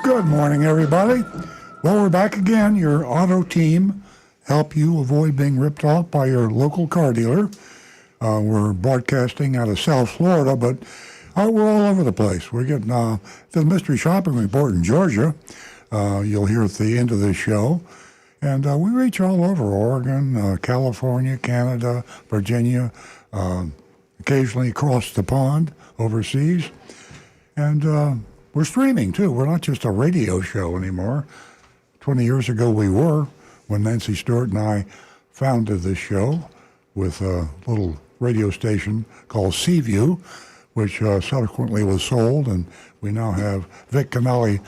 Good morning, everybody. Well, we're back again. Your auto team help you avoid being ripped off by your local car dealer. We're broadcasting out of South Florida, but we're all over the place. We're getting the mystery shopping report in Georgia. You'll hear at the end of this show. And we reach all over Oregon, California, Canada, Virginia, occasionally across the pond overseas. And we're streaming, too. We're not just a radio show anymore. 20 years ago we were, when Nancy Stewart and I founded this show with a little radio station called Seaview, which subsequently was sold, and we now have Vic Canali,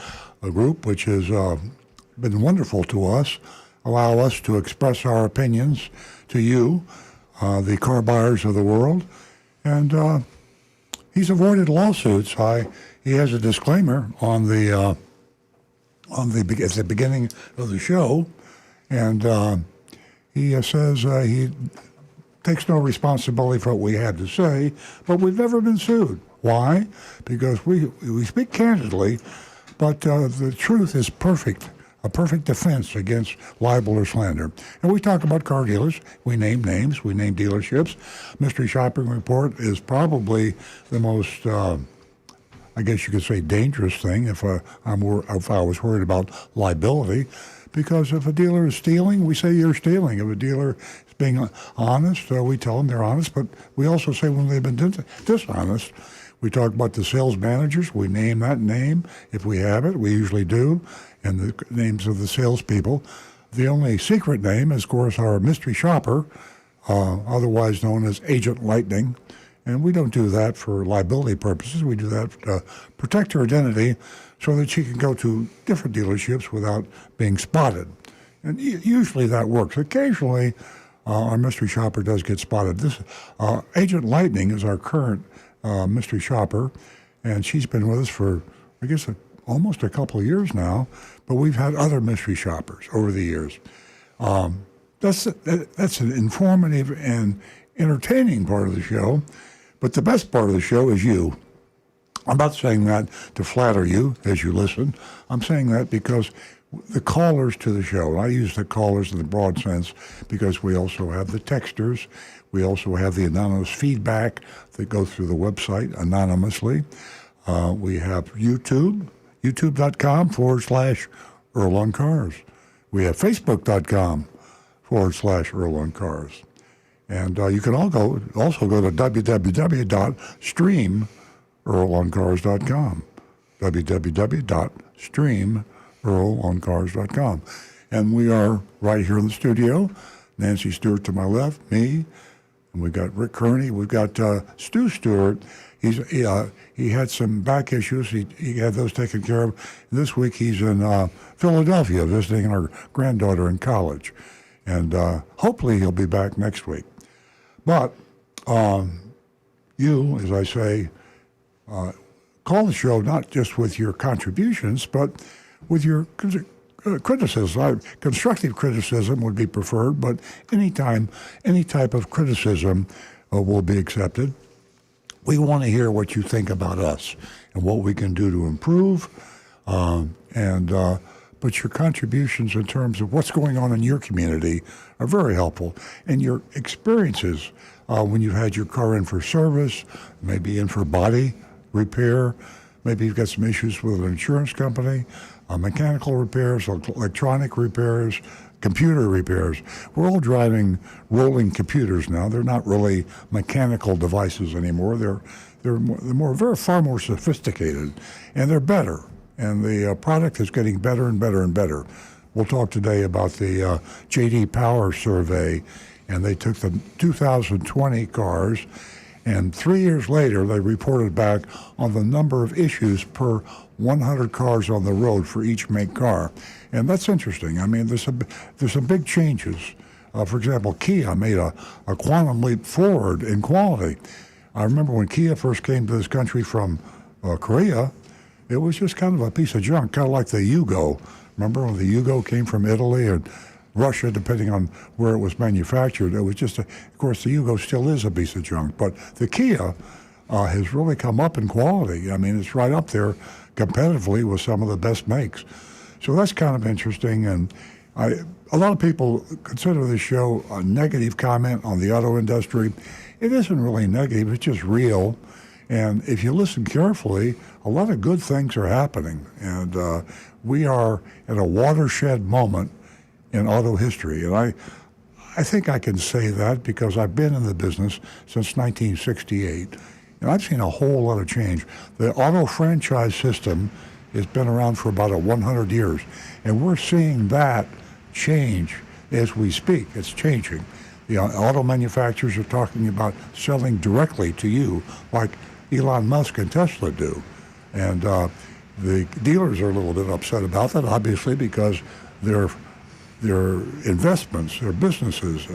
a group which has been wonderful to us, allow us to express our opinions to you, the car buyers of the world. And he's avoided lawsuits. He has a disclaimer at the beginning of the show, and he says he takes no responsibility for what we had to say, but we've never been sued. Why? Because we speak candidly, but the truth is perfect. A perfect defense against libel or slander. And we talk about car dealers. We name names. We name dealerships. Mystery Shopping Report is probably the most, I guess you could say, dangerous thing if I was worried about liability. Because if a dealer is stealing, we say you're stealing. If a dealer is being honest, we tell them they're honest. But we also say when they've been dishonest. We talk about the sales managers. We name that name if we have it. We usually do. And the names of the salespeople. The only secret name is, of course, our mystery shopper, otherwise known as Agent Lightning. And we don't do that for liability purposes. We do that to protect her identity so that she can go to different dealerships without being spotted. And usually that works. Occasionally, our mystery shopper does get spotted. This Agent Lightning is our current mystery shopper, and she's been with us for, I guess, almost a couple of years now, but we've had other mystery shoppers over the years. That's an informative and entertaining part of the show, but the best part of the show is you. I'm not saying that to flatter you as you listen. I'm saying that because the callers to the show, I use the callers in the broad sense because we also have the texters. We also have the anonymous feedback that goes through the website anonymously. We have YouTube. YouTube.com/Earl on Cars. We have Facebook.com/Earl on Cars. And you can also go to www.streamearloncars.com. www.streamearloncars.com. And we are right here in the studio. Nancy Stewart to my left, me, and we've got Rick Kearney. We've got Stu Stewart. He had some back issues. He had those taken care of. This week he's in Philadelphia visiting our granddaughter in college. And hopefully he'll be back next week. But you, as I say, call the show not just with your contributions, but with your criticism. Constructive criticism would be preferred, but any type of criticism will be accepted. We want to hear what you think about us and what we can do to improve. But your contributions in terms of what's going on in your community are very helpful. And your experiences when you've had your car in for service, maybe in for body repair, maybe you've got some issues with an insurance company, mechanical repairs, electronic repairs, computer repairs. We're all driving rolling computers now. They're not really mechanical devices anymore. They're far more sophisticated, and they're better. And the product is getting better and better and better. We'll talk today about the J.D. Power survey, and they took the 2020 cars, and 3 years later they reported back on the number of issues per 100 cars on the road for each make car. And that's interesting. I mean, there's some big changes. For example, Kia made a quantum leap forward in quality. I remember when Kia first came to this country from Korea, it was just kind of a piece of junk, kind of like the Yugo. Remember when the Yugo came from Italy and Russia, depending on where it was manufactured? It was just, of course, the Yugo still is a piece of junk, but the Kia has really come up in quality. I mean, it's right up there competitively with some of the best makes. So that's kind of interesting. And a lot of people consider this show a negative comment on the auto industry. It isn't really negative, it's just real. And if you listen carefully, a lot of good things are happening. And we are at a watershed moment in auto history. And I think I can say that because I've been in the business since 1968. And I've seen a whole lot of change. The auto franchise system has been around for about 100 years. And we're seeing that change as we speak. It's changing. The auto manufacturers are talking about selling directly to you, like Elon Musk and Tesla do. And the dealers are a little bit upset about that, obviously, because their investments, their businesses,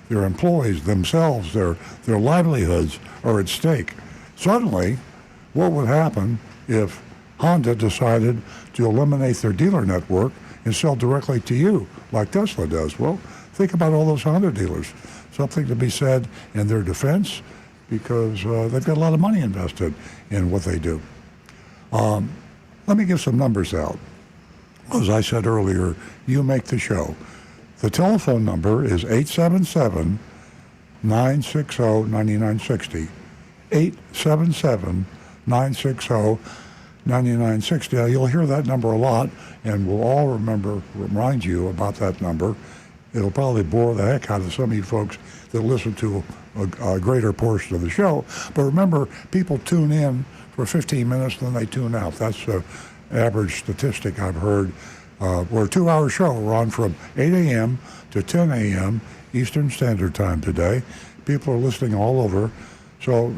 their employees themselves, their livelihoods are at stake. Suddenly, what would happen if Honda decided to eliminate their dealer network and sell directly to you, like Tesla does? Well, think about all those Honda dealers. Something to be said in their defense, because they've got a lot of money invested in what they do. Let me give some numbers out. As I said earlier, you make the show. The telephone number is 877-960-9960. 877-960-9960. Now, you'll hear that number a lot, and we'll all remind you about that number. It'll probably bore the heck out of some of you folks that listen to a greater portion of the show. But remember, people tune in for 15 minutes, then they tune out. That's the average statistic I've heard. We're a 2-hour show. We're on from 8 a.m. to 10 a.m. Eastern Standard Time today. People are listening all over. So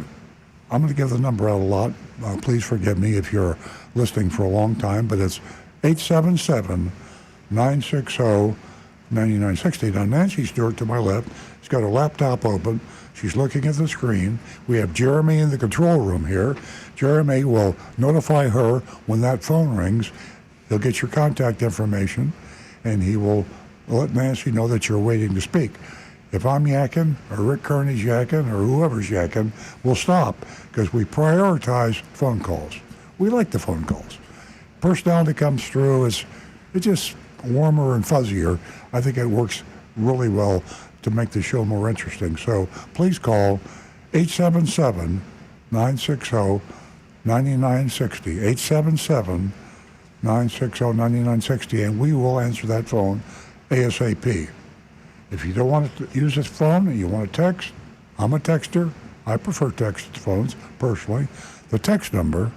I'm going to give the number out a lot. Please forgive me if you're listening for a long time, but it's 877-960-9960. Now, Nancy Stewart to my left has got her laptop open. She's looking at the screen. We have Jeremy in the control room here. Jeremy will notify her when that phone rings. He'll get your contact information, and he will let Nancy know that you're waiting to speak. If I'm yakking, or Rick Kearney's yakking, or whoever's yakking, we'll stop, because we prioritize phone calls. We like the phone calls. Personality comes through. It's just warmer and fuzzier. I think it works really well to make the show more interesting. So please call 877-960-9960. 877-960-9960, and we will answer that phone ASAP. If you don't want to use this phone and you want to text, I'm a texter. I prefer text phones, personally. The text number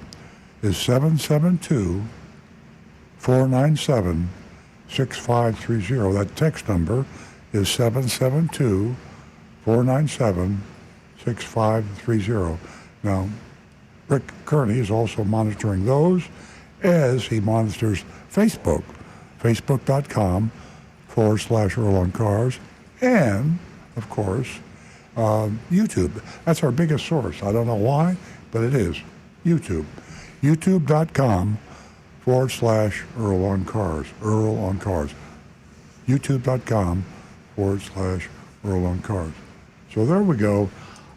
is 772-497-6530. That text number is 772-497-6530. Now, Rick Kearney is also monitoring those as he monitors Facebook, facebook.com/Earl on Cars, and, of course, YouTube. That's our biggest source. I don't know why, but it is. YouTube. YouTube.com/Earl on Cars. Earl on Cars. YouTube.com/Earl on Cars. So there we go.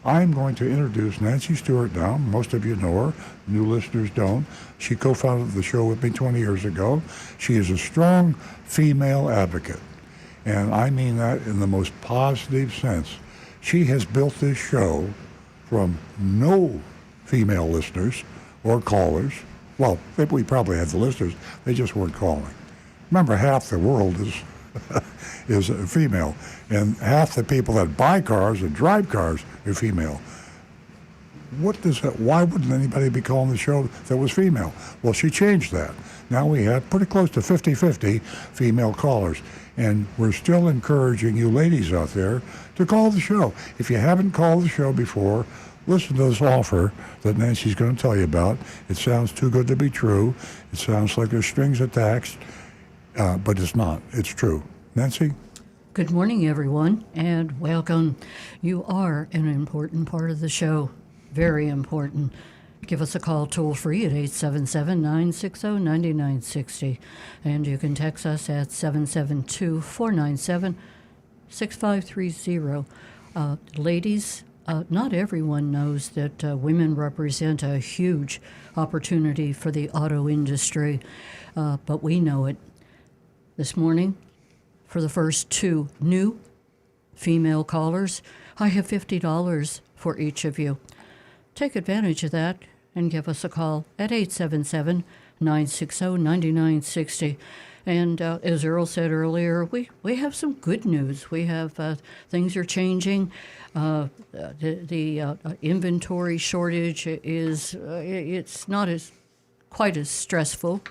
I'm going to introduce Nancy Stewart now. Most of you know her. New listeners don't. She co-founded the show with me 20 years ago. She is a strong female advocate, and I mean that in the most positive sense. She has built this show from no female listeners or callers. Well, we probably had the listeners. They just weren't calling. Remember, half the world is is female, and half the people that buy cars and drive cars are female. Why wouldn't anybody be calling the show that was female? Well, she changed that. Now we have pretty close to 50-50 female callers, and we're still encouraging you ladies out there to call the show. If you haven't called the show before, listen to this offer that Nancy's going to tell you about. It sounds too good to be true. It sounds like there's strings attached, but it's not. It's true. Nancy? Good morning, everyone, and welcome. You are an important part of the show. Very important. Give us a call toll-free at 877-960-9960, and you can text us at 772-497-6530. Ladies, not everyone knows that women represent a huge opportunity for the auto industry, but we know it. This morning, for the first 2 new female callers, I have $50 for each of you. Take advantage of that and give us a call at 877-960-9960. And as Earl said earlier, we have some good news. We have things are changing. The inventory shortage is it's not as quite as stressful,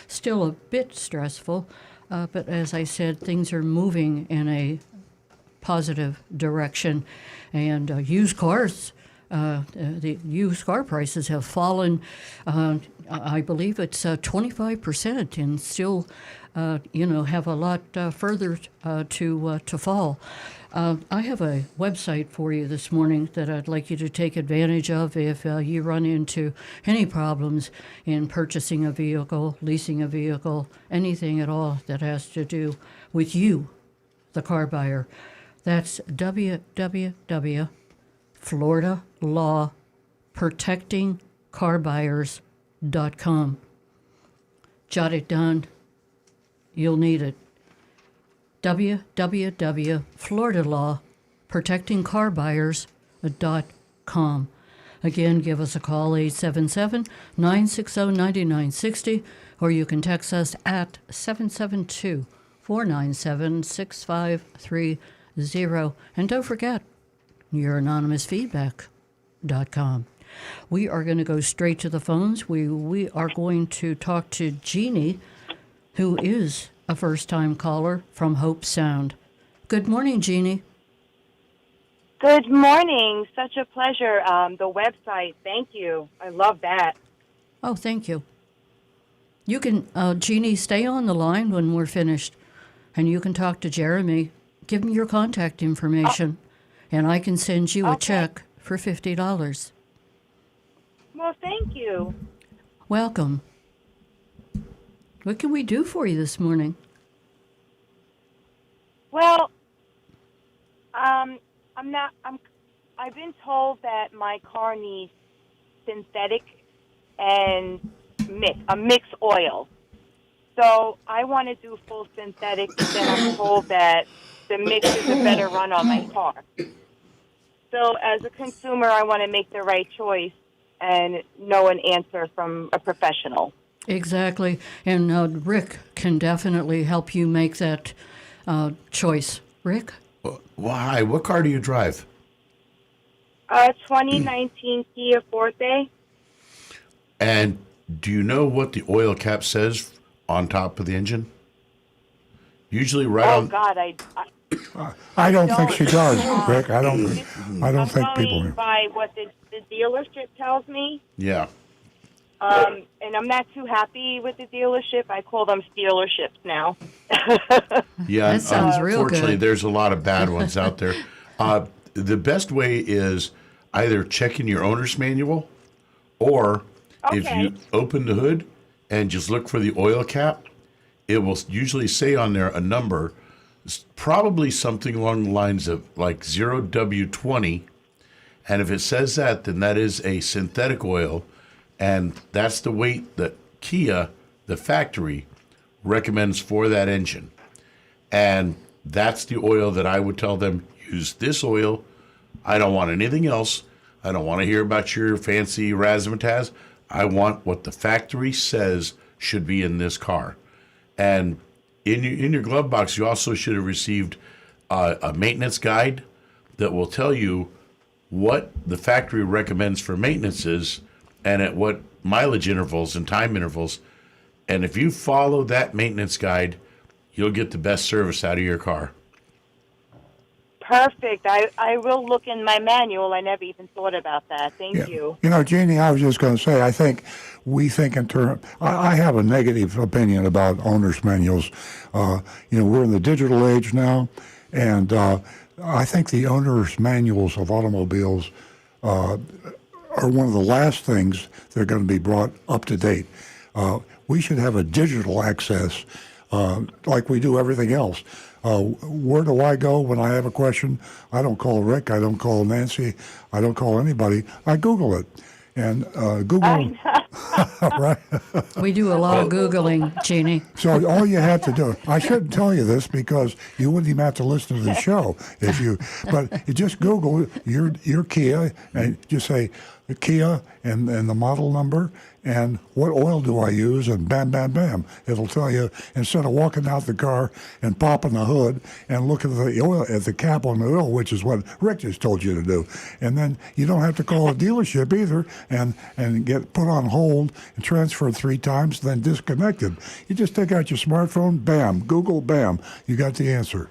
still a bit stressful, but as I said, things are moving in a positive direction. And used cars, the used car prices have fallen. I believe it's 25%, and still, have a lot further to fall. I have a website for you this morning that I'd like you to take advantage of if you run into any problems in purchasing a vehicle, leasing a vehicle, anything at all that has to do with you, the car buyer. That's www.FloridaLawProtectingCarBuyers.com. Jot it down. You'll need it. www.FloridaLawProtectingCarBuyers.com. Again, give us a call, 877-960-9960, or you can text us at 772-497-6530. And don't forget, youranonymousfeedback.com. We are going to go straight to the phones. We are going to talk to Jeannie, who is a first-time caller from Hope Sound. Good morning, Jeannie. Good morning. Such a pleasure. The website, thank you. I love that. Oh, thank you. You can, Jeannie, stay on the line when we're finished, and you can talk to Jeremy. Give him your contact information, and I can send you a check for $50. Well, thank you. Welcome. What can we do for you this morning? Well, I've been told that my car needs synthetic and a mixed oil. So I want to do full synthetic, but then I'm told that the mix is a better run on my car. So as a consumer, I want to make the right choice and know an answer from a professional. Exactly. And Rick can definitely help you make that choice. Rick? Well, hi. What car do you drive? 2019 Kia Forte. And do you know what the oil cap says on top of the engine? Usually right on... Oh, God, I don't think she does, Rick. I don't think people... I'm going by what the dealership tells me. Yeah. And I'm not too happy with the dealership. I call them stealerships now. Yeah, That sounds real unfortunately, good. there's a lot of bad ones out there. The best way is either checking your owner's manual, or if you open the hood and just look for the oil cap, it will usually say on there a number, probably something along the lines of like 0W20. And if it says that, then that is a synthetic oil. And that's the weight that Kia, the factory, recommends for that engine. And that's the oil that I would tell them, use this oil. I don't want anything else. I don't want to hear about your fancy razzmatazz. I want what the factory says should be in this car. And in your glove box, you also should have received a maintenance guide that will tell you what the factory recommends for maintenance is and at what mileage intervals and time intervals. And if you follow that maintenance guide, you'll get the best service out of your car. Perfect. I will look in my manual. I never even thought about that. Thank you. You know, Jeannie, I was just going to say, I think we think in terms... I have a negative opinion about owner's manuals. We're in the digital age now, and I think the owner's manuals of automobiles are one of the last things that are going to be brought up to date. We should have a digital access like we do everything else. Where do I go when I have a question? I don't call Rick. I don't call Nancy. I don't call anybody. I Google it. And Google, right? We do a lot of Googling, Jeannie. So all you have to do, I shouldn't tell you this because you wouldn't even have to listen to the show if you, but you just Google your Kia and just say Kia and the model number and what oil do I use, and bam, bam, bam. It'll tell you, instead of walking out the car and popping the hood and looking at the oil, at the cap on the oil, which is what Rick just told you to do. And then you don't have to call a dealership either and get put on hold and transferred 3 times, then disconnected. You just take out your smartphone, bam, Google, bam, you got the answer.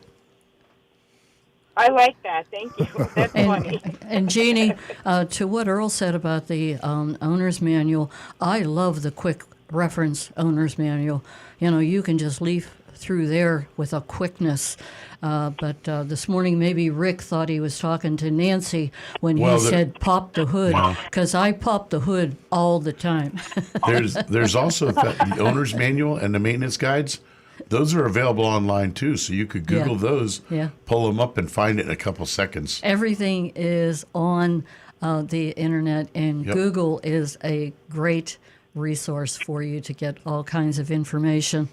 I like that. Thank you. That's funny. And Jeannie, to what Earl said about the owner's manual, I love the quick reference owner's manual. You know, you can just leaf through there with a quickness. But this morning, maybe Rick thought he was talking to Nancy when he said pop the hood, because I pop the hood all the time. There's also the owner's manual and the maintenance guides. Those are available online too, so you could Google those, pull them up, and find it in a couple seconds. Everything is on the internet, and Google is a great resource for you to get all kinds of information.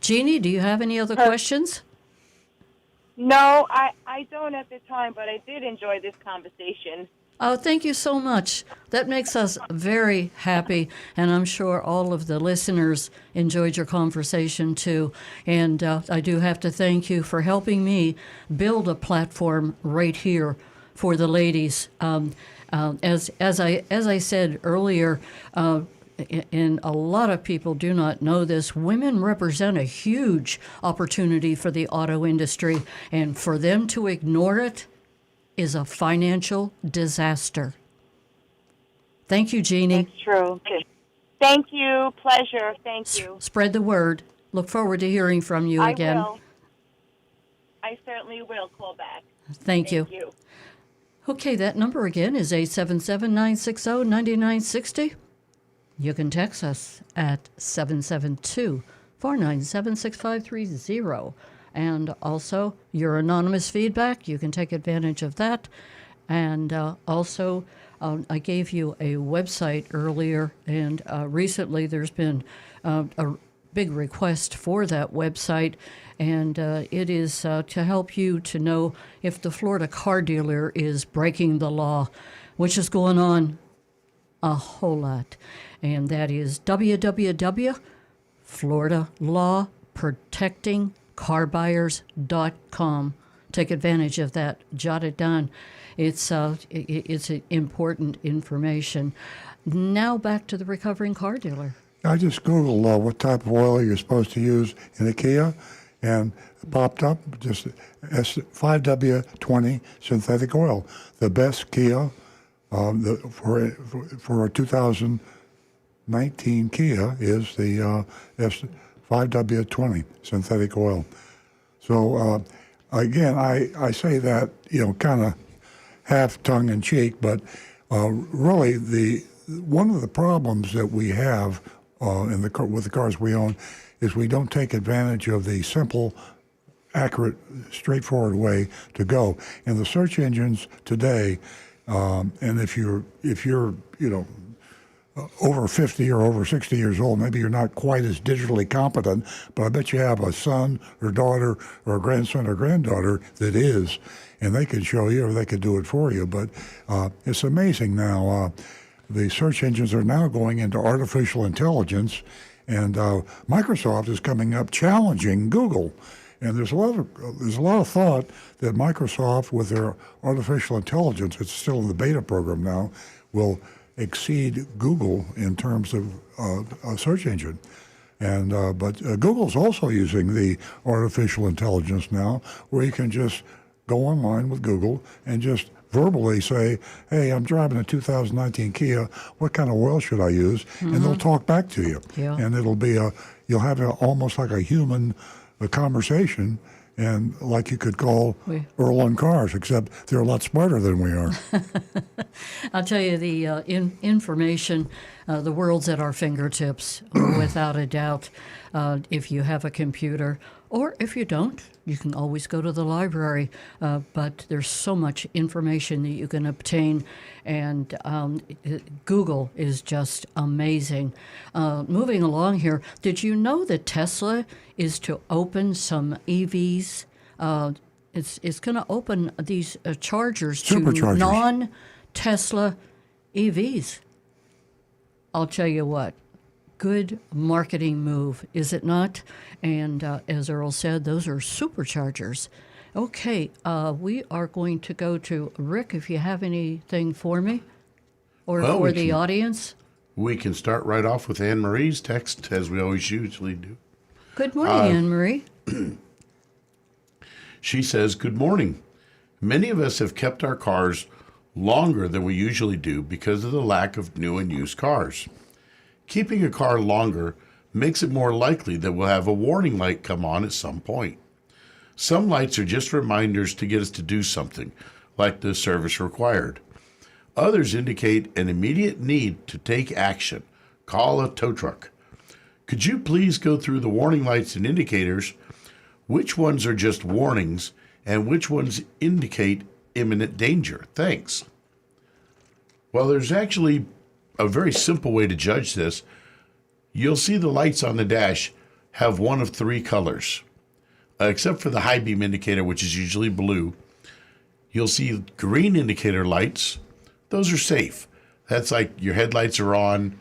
Jeannie, do you have any other questions? No, I don't at the time, but I did enjoy this conversation. Oh, thank you so much. That makes us very happy, and I'm sure all of the listeners enjoyed your conversation too. And I do have to thank you for helping me build a platform right here for the ladies. As I said earlier, and a lot of people do not know this, women represent a huge opportunity for the auto industry, and for them to ignore it is a financial disaster. Thank you, Jeannie. That's true. Thank you. Pleasure. Thank you. Spread the word. Look forward to hearing from you again. I will. I certainly will call back. Thank you. Thank you. Okay, that number again is 877-960-9960. You can text us at 772-497-6530. And also, your anonymous feedback, you can take advantage of that. And also, I gave you a website earlier, and recently there's been a big request for that website, and it is to help you to know if the Florida car dealer is breaking the law, which is going on a whole lot. And that is www.floridalawprotectingcarbuyers.com. Take advantage of that. Jot it down. It's important information. Now back to the recovering car dealer. I just Googled what type of oil you're supposed to use in a Kia, and it popped up just S5W20 synthetic oil. The best Kia for a 2019 Kia is the S5W20 synthetic oil. So again, I say that, kind of half tongue in cheek, but really one of the problems that we have with the cars we own is we don't take advantage of the simple, accurate, straightforward way to go. And the search engines today, and if you're over 50 or over 60 years old, maybe you're not quite as digitally competent, but I bet you have a son or daughter or a grandson or granddaughter that is, and they can show you or they can do it for you. But it's amazing now. The search engines are now going into artificial intelligence, and Microsoft is coming up challenging Google. And there's a lot of thought that Microsoft, with their artificial intelligence, it's still in the beta program now, will exceed Google in terms of a search engine. And but Google's also using the artificial intelligence now, where you can just go online with Google and just verbally say, hey, I'm driving a 2019 Kia, what kind of oil should I use? Mm-hmm. And they'll talk back to you. Yeah. And it'll be you'll have almost like a human conversation, and like you could call Earl on cars, except they're a lot smarter than we are. I'll tell you, the information The world's at our fingertips, without a doubt. If you have a computer, or if you don't, you can always go to the library. But there's so much information that you can obtain, and Google is just amazing. Moving along here, did you know that Tesla is to open some EVs? It's going to open these chargers to Superchargers. non-Tesla EVs. I'll tell you what, good marketing move, is it not? And as Earl said, those are superchargers. Okay, we are going to go to Rick, if you have anything for me or Well, for we the can- audience. We can start right off with Anne Marie's text, as we always usually do. Good morning, Anne-Marie. She says, "Good morning. Many of us have kept our cars longer than we usually do because of the lack of new and used cars. Keeping a car longer makes it more likely that we'll have a warning light come on at some point. Some lights are just reminders to get us to do something, like the service required. Others indicate an immediate need to take action. Call a tow truck. Could you please go through the warning lights and indicators? Which ones are just warnings and which ones indicate imminent danger? Thanks." Well, there's actually a very simple way to judge this. You'll see the lights on the dash have one of three colors, except for the high beam indicator, which is usually blue. You'll see green indicator lights. Those are safe. That's like your headlights are on,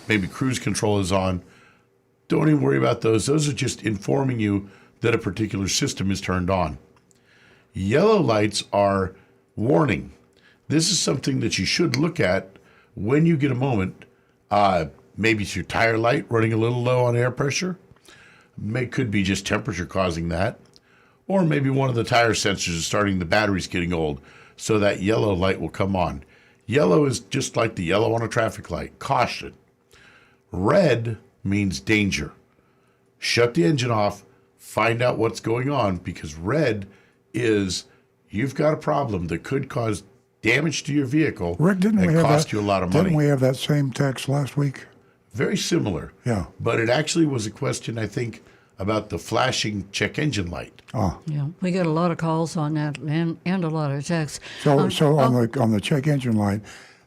maybe cruise control is on. Don't even worry about those. Those are just informing you that a particular system is turned on. Yellow lights are warning. This is something that you should look at when you get a moment. Maybe it's your tire light running a little low on air pressure. Could be just temperature causing that. Or maybe one of the tire sensors is starting, the battery's getting old, so that yellow light will come on. Yellow is just like the yellow on a traffic light, caution. Red means danger. Shut the engine off, find out what's going on, because red is you've got a problem that could cause damage to your vehicle Rick, didn't we and have cost that, you a lot of money. Didn't we have that same text last week? Very similar. Yeah. But it actually was a question, I think, about the flashing check engine light. Oh, Yeah, we get a lot of calls on that and a lot of texts. so on the check engine light,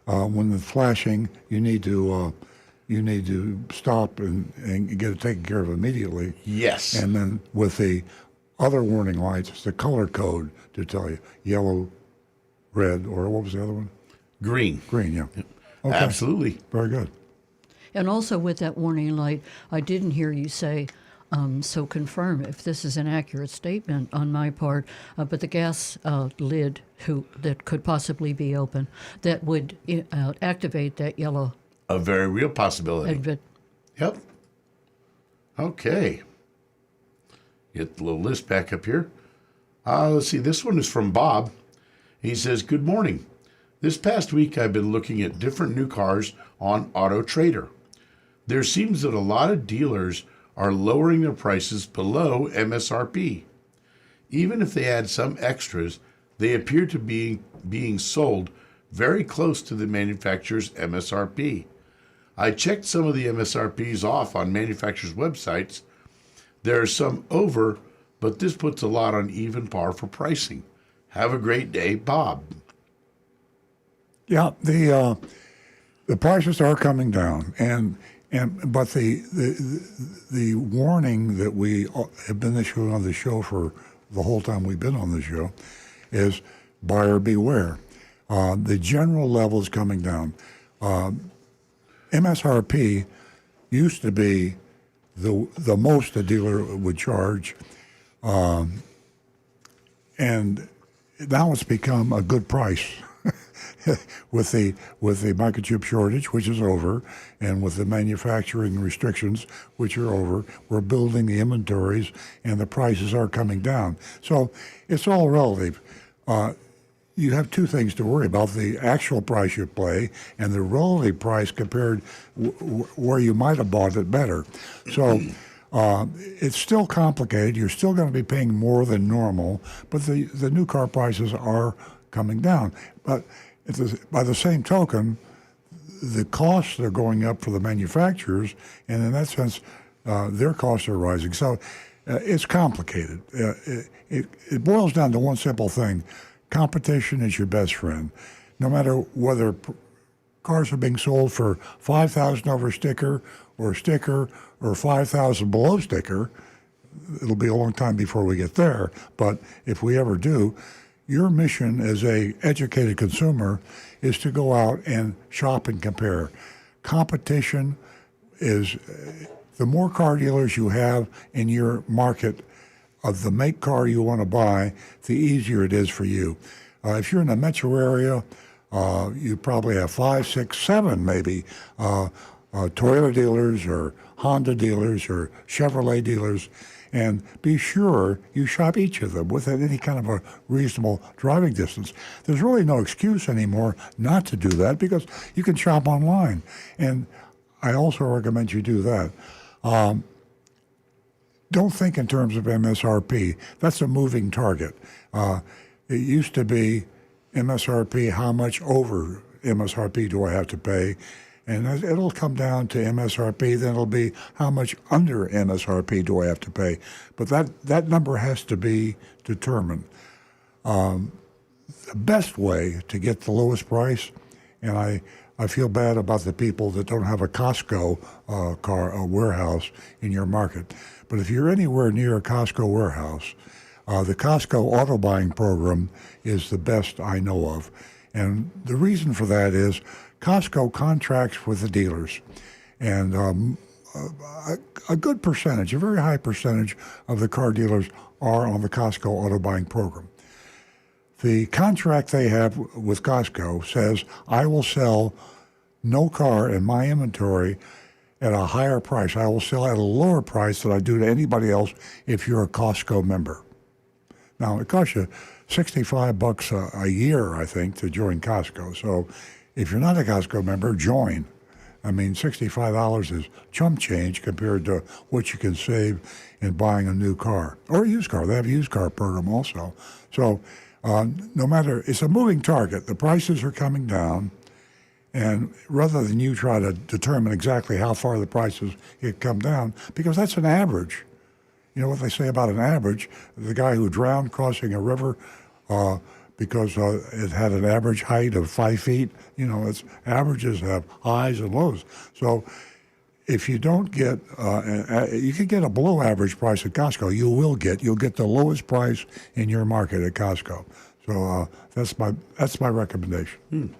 when the flashing, you need to stop and get it taken care of immediately. Yes. And then with the other warning lights, it's the color code to tell you yellow, red, or what was the other one? Green. Green. Yeah. Okay. Absolutely. Very good. And also with that warning light, I didn't hear you say, so confirm if this is an accurate statement on my part, but the gas lid that could possibly be open, that would activate that yellow. A very real possibility. Yep. Okay. Get the little list back up here. Let's see. This one is from Bob. He says, "Good morning. This past week I've been looking at different new cars on Auto Trader. There seems that a lot of dealers are lowering their prices below MSRP. Even if they add some extras, they appear to be being sold very close to the manufacturer's MSRP. I checked some of the MSRPs off on manufacturers' websites. There are some over, but this puts a lot on even par for pricing. Have a great day, Bob." Yeah, the prices are coming down, but the warning that we have been issuing on the show for the whole time we've been on the show is buyer beware. The general level is coming down. MSRP used to be the most a dealer would charge, and now it's become a good price. with the microchip shortage, which is over, and with the manufacturing restrictions, which are over, we're building the inventories, and the prices are coming down. So it's all relative. You have two things to worry about: the actual price you pay and the relative price compared where you might have bought it better. So it's still complicated. You're still going to be paying more than normal, but the new car prices are coming down. But by the same token, the costs are going up for the manufacturers, and in that sense, their costs are rising. So it's complicated. It boils down to one simple thing: competition is your best friend. No matter whether cars are being sold for $5,000 over sticker or 5,000 below sticker, it'll be a long time before we get there. But if we ever do, your mission as a educated consumer is to go out and shop and compare. Competition is the more car dealers you have in your market of the make car you want to buy, the easier it is for you. If you're in the metro area, you probably have 5, 6, 7 maybe Toyota dealers or Honda dealers or Chevrolet dealers, and be sure you shop each of them within any kind of a reasonable driving distance. There's really no excuse anymore not to do that because you can shop online, and I also recommend you do that. Don't think in terms of MSRP. That's a moving target. It used to be MSRP, how much over MSRP do I have to pay? And it'll come down to MSRP, then it'll be how much under MSRP do I have to pay? But that number has to be determined. The best way to get the lowest price, and I feel bad about the people that don't have a Costco a warehouse in your market. But if you're anywhere near a Costco warehouse, the Costco auto buying program is the best I know of. And the reason for that is Costco contracts with the dealers. And a good percentage, a very high percentage of the car dealers are on the Costco auto buying program. The contract they have with Costco says, I will sell no car in my inventory at a higher price. I will sell at a lower price than I do to anybody else if you're a Costco member. Now, it costs you $65 a year, I think, to join Costco. So if you're not a Costco member, join. I mean, $65 is chump change compared to what you can save in buying a new car or a used car. They have a used car program also. So no matter, it's a moving target. The prices are coming down. And rather than you try to determine exactly how far the prices can come down, because that's an average. You know what they say about an average? The guy who drowned crossing a river because it had an average height of 5 feet. You know, averages have highs and lows. So if you don't get, you can get a below average price at Costco. You'll get the lowest price in your market at Costco. So that's my recommendation.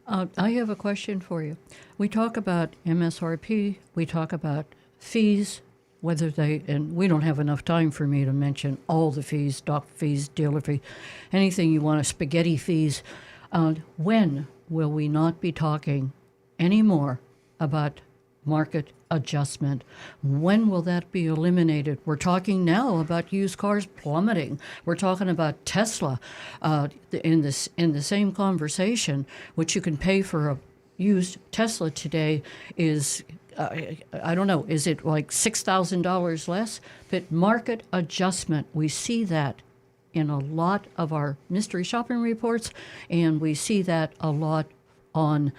I have a question for you. We talk about MSRP, we talk about fees, and we don't have enough time for me to mention all the fees, dock fees, dealer fee, anything you want, spaghetti fees. When will we not be talking anymore about market adjustment? When will that be eliminated? We're talking now about used cars plummeting. We're talking about Tesla in the same conversation. What you can pay for a used Tesla today is I don't know, is it like $6,000 less? But market adjustment, we see that in a lot of our mystery shopping reports, and we see that a lot on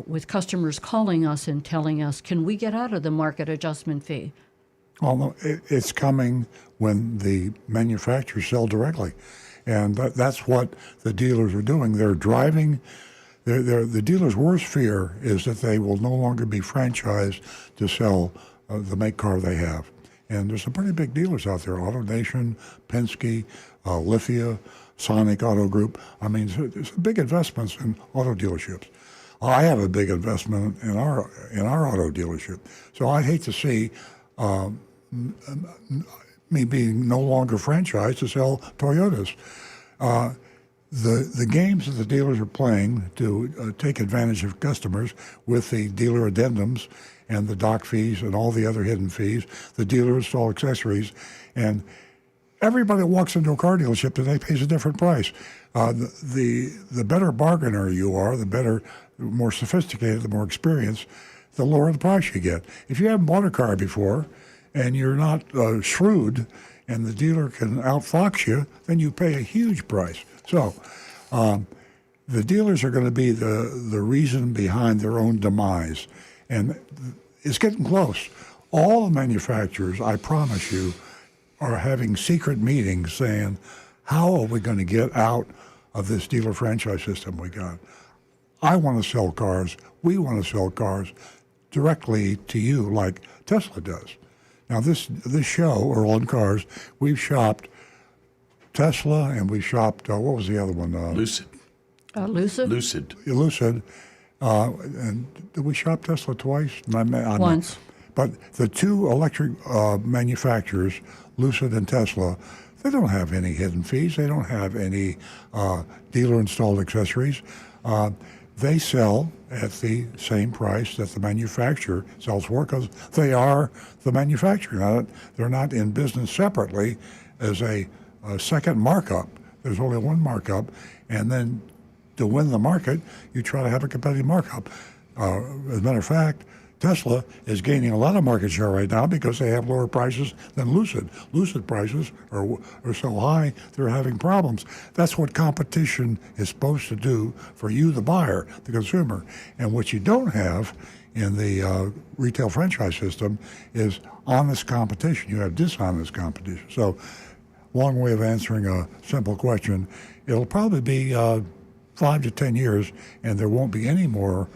with customers calling us and telling us, can we get out of the market adjustment fee? Although it's coming when the manufacturers sell directly. And that's what the dealers are doing. They're driving. The dealer's worst fear is that they will no longer be franchised to sell the make car they have. And there's some pretty big dealers out there: AutoNation, Penske, Lithia, Sonic Auto Group. I mean, there's big investments in auto dealerships. I have a big investment in our auto dealership, so I hate to see me being no longer franchised to sell Toyotas. The games that the dealers are playing to take advantage of customers with the dealer addendums and the dock fees and all the other hidden fees, the dealer install accessories, and everybody walks into a car dealership today pays a different price. The better bargainer you are, the more sophisticated, the more experienced, the lower the price you get. If you haven't bought a car before and you're not shrewd and the dealer can outfox you, then you pay a huge price. So the dealers are going to be the reason behind their own demise. And it's getting close. All the manufacturers, I promise you, are having secret meetings saying, how are we going to get out of this dealer franchise system we got? I want to sell cars. We want to sell cars directly to you like Tesla does. Now, this show, Earl and Cars, we've shopped Tesla and we shopped, what was the other one? Lucid. Lucid? Lucid. And did we shop Tesla twice? Once. But the two electric manufacturers, Lucid and Tesla, they don't have any hidden fees. They don't have any dealer-installed accessories. They sell at the same price that the manufacturer sells for because they are the manufacturer. They're not in business separately as a second markup. There's only one markup, and then to win the market, you try to have a competitive markup. As a matter of fact, Tesla is gaining a lot of market share right now because they have lower prices than Lucid. Lucid prices are so high, they're having problems. That's what competition is supposed to do for you, the buyer, the consumer. And what you don't have in the retail franchise system is honest competition. You have dishonest competition. So, long way of answering a simple question. It'll probably be 5 to 10 years, and there won't be any more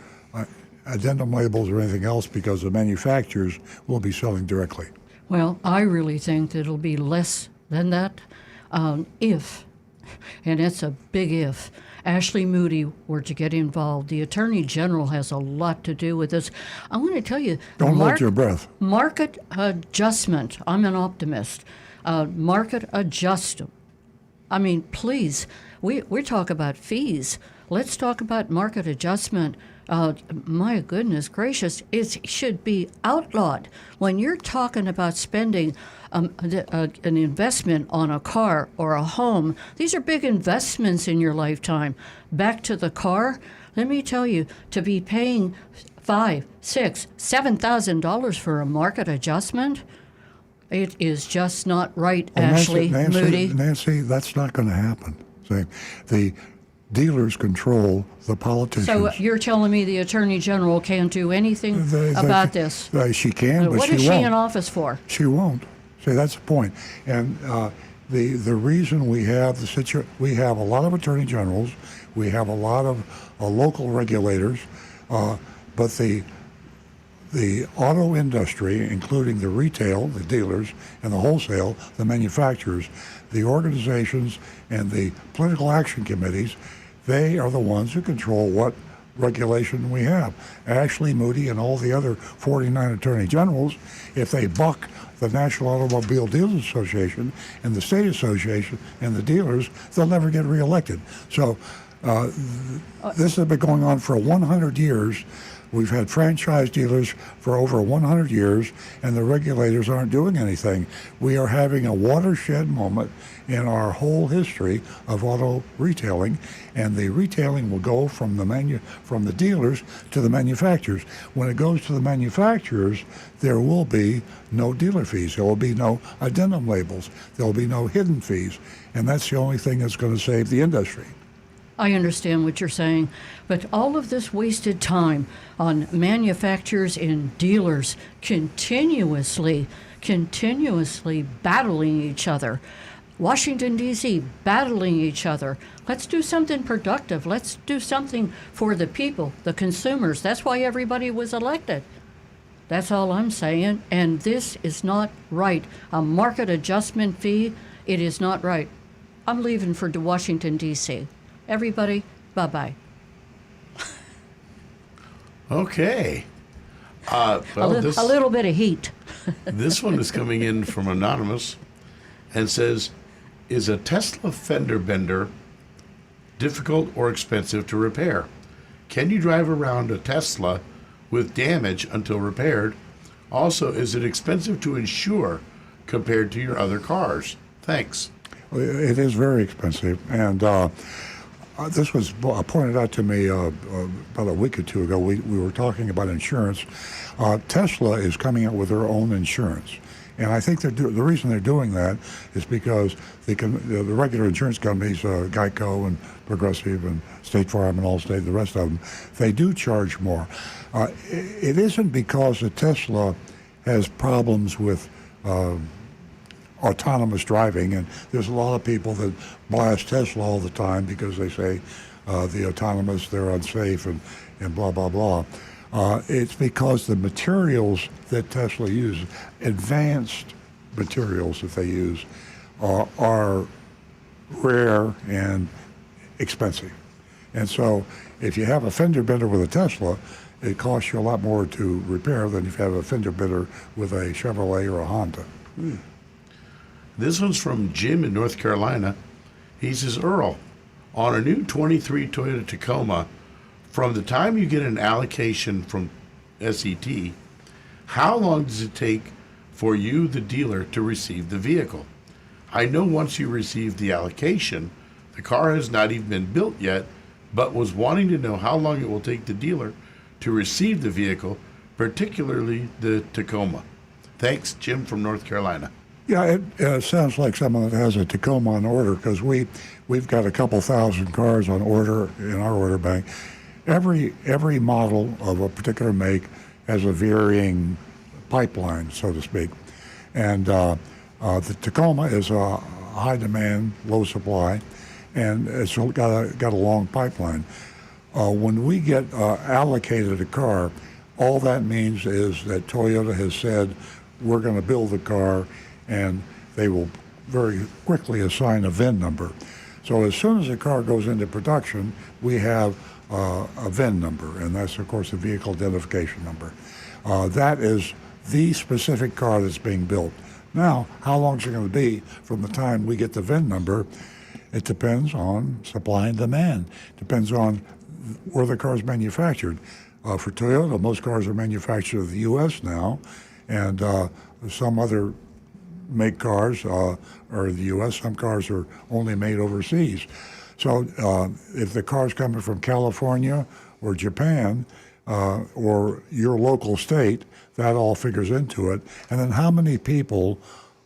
addendum labels or anything else because the manufacturers will be selling directly. Well, I really think that it'll be less than that if, and it's a big if, Ashley Moody were to get involved. The Attorney General has a lot to do with this. I want to tell you... Don't hold your breath. Market adjustment. I'm an optimist. Market adjust. I mean, please, we talk about fees. Let's talk about market adjustment. My goodness gracious, it should be outlawed. When you're talking about spending an investment on a car or a home, these are big investments in your lifetime. Back to the car, let me tell you, to be paying $5,000, $6,000, $7,000 for a market adjustment, it is just not right, well, Ashley Moody. Nancy, that's not going to happen. See, the dealers control the politicians. So you're telling me the Attorney General can't do anything about this? She can, but she won't. What is she in office for? She won't. See, that's the point. And the reason we have we have a lot of attorney generals, we have a lot of local regulators, but the auto industry, including the retail, the dealers, and the wholesale, the manufacturers, the organizations, and the political action committees, they are the ones who control what regulation we have. Ashley Moody and all the other 49 attorney generals, if they buck the National Automobile Dealers Association and the state association and the dealers, they'll never get reelected. So this has been going on for 100 years. We've had franchise dealers for over 100 years, and the regulators aren't doing anything. We are having a watershed moment in our whole history of auto retailing, and the retailing will go from the dealers to the manufacturers. When it goes to the manufacturers, there will be no dealer fees. There will be no addendum labels. There will be no hidden fees, and that's the only thing that's going to save the industry. I understand what you're saying, but all of this wasted time on manufacturers and dealers continuously battling each other. Washington, D.C., battling each other. Let's do something productive. Let's do something for the people, the consumers. That's why everybody was elected. That's all I'm saying, and this is not right. A market adjustment fee, it is not right. I'm leaving for Washington, D.C. Everybody, bye-bye. Okay. A little bit of heat. This one is coming in from Anonymous and says, is a Tesla fender bender difficult or expensive to repair? Can you drive around a Tesla with damage until repaired? Also, is it expensive to insure compared to your other cars? Thanks. It is very expensive, and this was pointed out to me about a week or two ago. We were talking about insurance. Tesla is coming out with their own insurance, And I think the reason they're doing that is because the regular insurance companies, Geico and Progressive and State Farm and Allstate, the rest of them, they do charge more. It isn't because the Tesla has problems with autonomous driving, and there's a lot of people that blast Tesla all the time because they say the autonomous, they're unsafe and blah, blah, blah. It's because the materials that Tesla uses, advanced materials that they use, are rare and expensive. And so if you have a fender bender with a Tesla, it costs you a lot more to repair than if you have a fender bender with a Chevrolet or a Honda. This one's from Jim in North Carolina. He says, Earl, on a new 23 Toyota Tacoma, from the time you get an allocation from SET, how long does it take for you, the dealer, to receive the vehicle? I know once you receive the allocation, the car has not even been built yet, but was wanting to know how long it will take the dealer to receive the vehicle, particularly the Tacoma. Thanks, Jim from North Carolina. Yeah, it sounds like someone that has a Tacoma on order, because we've got a couple thousand cars on order in our order bank. Every model of a particular make has a varying pipeline, so to speak. And the Tacoma is a high demand, low supply, and it's got a long pipeline. When we get allocated a car, all that means is that Toyota has said, we're going to build the car, and they will very quickly assign a VIN number. So as soon as the car goes into production, we have a VIN number, and that's, of course, the vehicle identification number. That is the specific car that's being built. Now, how long is it going to be from the time we get the VIN number? It depends on supply and demand. Depends on where the car is manufactured. For Toyota, most cars are manufactured in the U.S. now, and some other make cars are in the U.S. Some cars are only made overseas. So if the car's coming from California or Japan or your local state, that all figures into it. And then how many people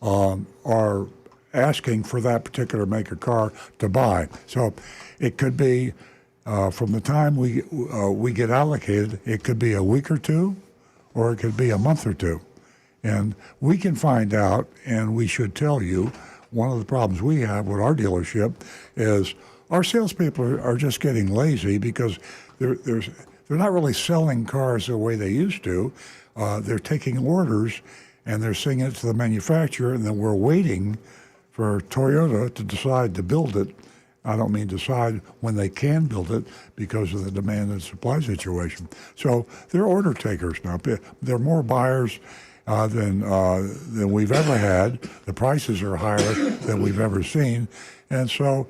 are asking for that particular make of car to buy? So it could be from the time we get allocated, it could be a week or two, or it could be a month or two. And we can find out, and we should tell you, one of the problems we have with our dealership is our salespeople are just getting lazy because they're not really selling cars the way they used to. They're taking orders, and they're sending it to the manufacturer, and then we're waiting for Toyota to decide to build it. I don't mean decide when they can build it because of the demand and supply situation. So they're order takers now. They're more buyers than we've ever had. The prices are higher than we've ever seen. And so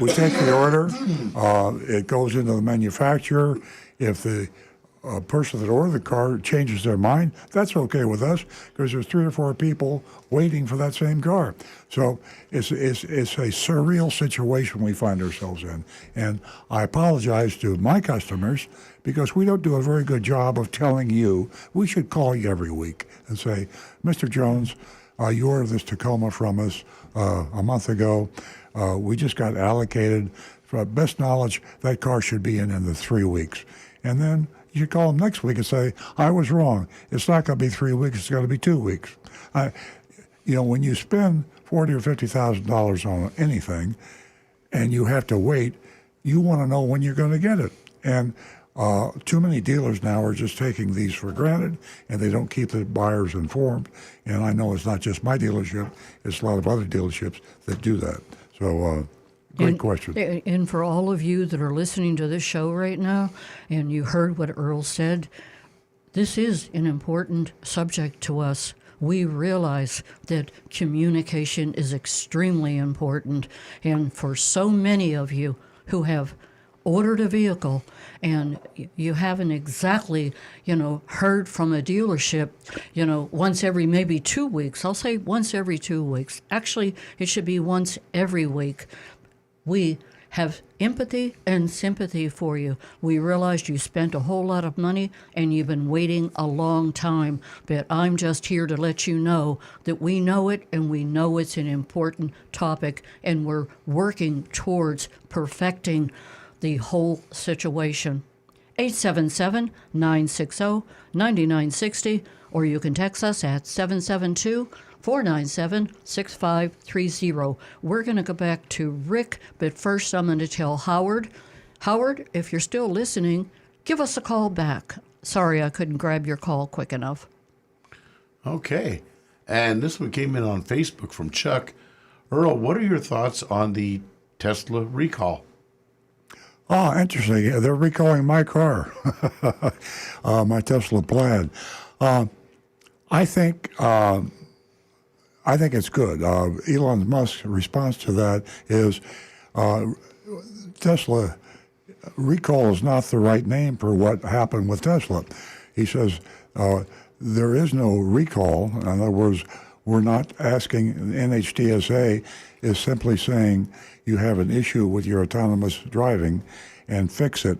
we take the order. It goes into the manufacturer. If the person that ordered the car changes their mind, that's okay with us because there's 3 or 4 people waiting for that same car. So it's a surreal situation we find ourselves in. And I apologize to my customers because we don't do a very good job of telling you. We should call you every week and say, Mr. Jones, you ordered this Tacoma from us a month ago. We just got allocated. For best knowledge, that car should be in the 3 weeks. And then you call them next week and say, I was wrong. It's not going to be 3 weeks. It's going to be 2 weeks. When you spend $40,000 or $50,000 on anything and you have to wait, you want to know when you're going to get it. And too many dealers now are just taking these for granted, and they don't keep the buyers informed. And I know it's not just my dealership. It's a lot of other dealerships that do that. So great question. And for all of you that are listening to this show right now, and you heard what Earl said, this is an important subject to us. We realize that communication is extremely important. And for so many of you who have ordered a vehicle and you haven't exactly, heard from a dealership, once every maybe 2 weeks. I'll say once every 2 weeks. Actually, it should be once every week. We have empathy and sympathy for you. We realized you spent a whole lot of money and you've been waiting a long time. But I'm just here to let you know that we know it and we know it's an important topic and we're working towards perfecting the whole situation. 877-960-9960, or you can text us at 772-497-6530. We're going to go back to Rick, but first I'm going to tell Howard. Howard, if you're still listening, give us a call back. Sorry I couldn't grab your call quick enough. Okay. And this one came in on Facebook from Chuck. Earl, what are your thoughts on the Tesla recall? Oh, interesting. They're recalling my car, my Tesla Plaid. I think it's good. Elon Musk's response to that is Tesla recall is not the right name for what happened with Tesla. He says there is no recall. In other words, we're not asking, NHTSA is simply saying you have an issue with your autonomous driving and fix it.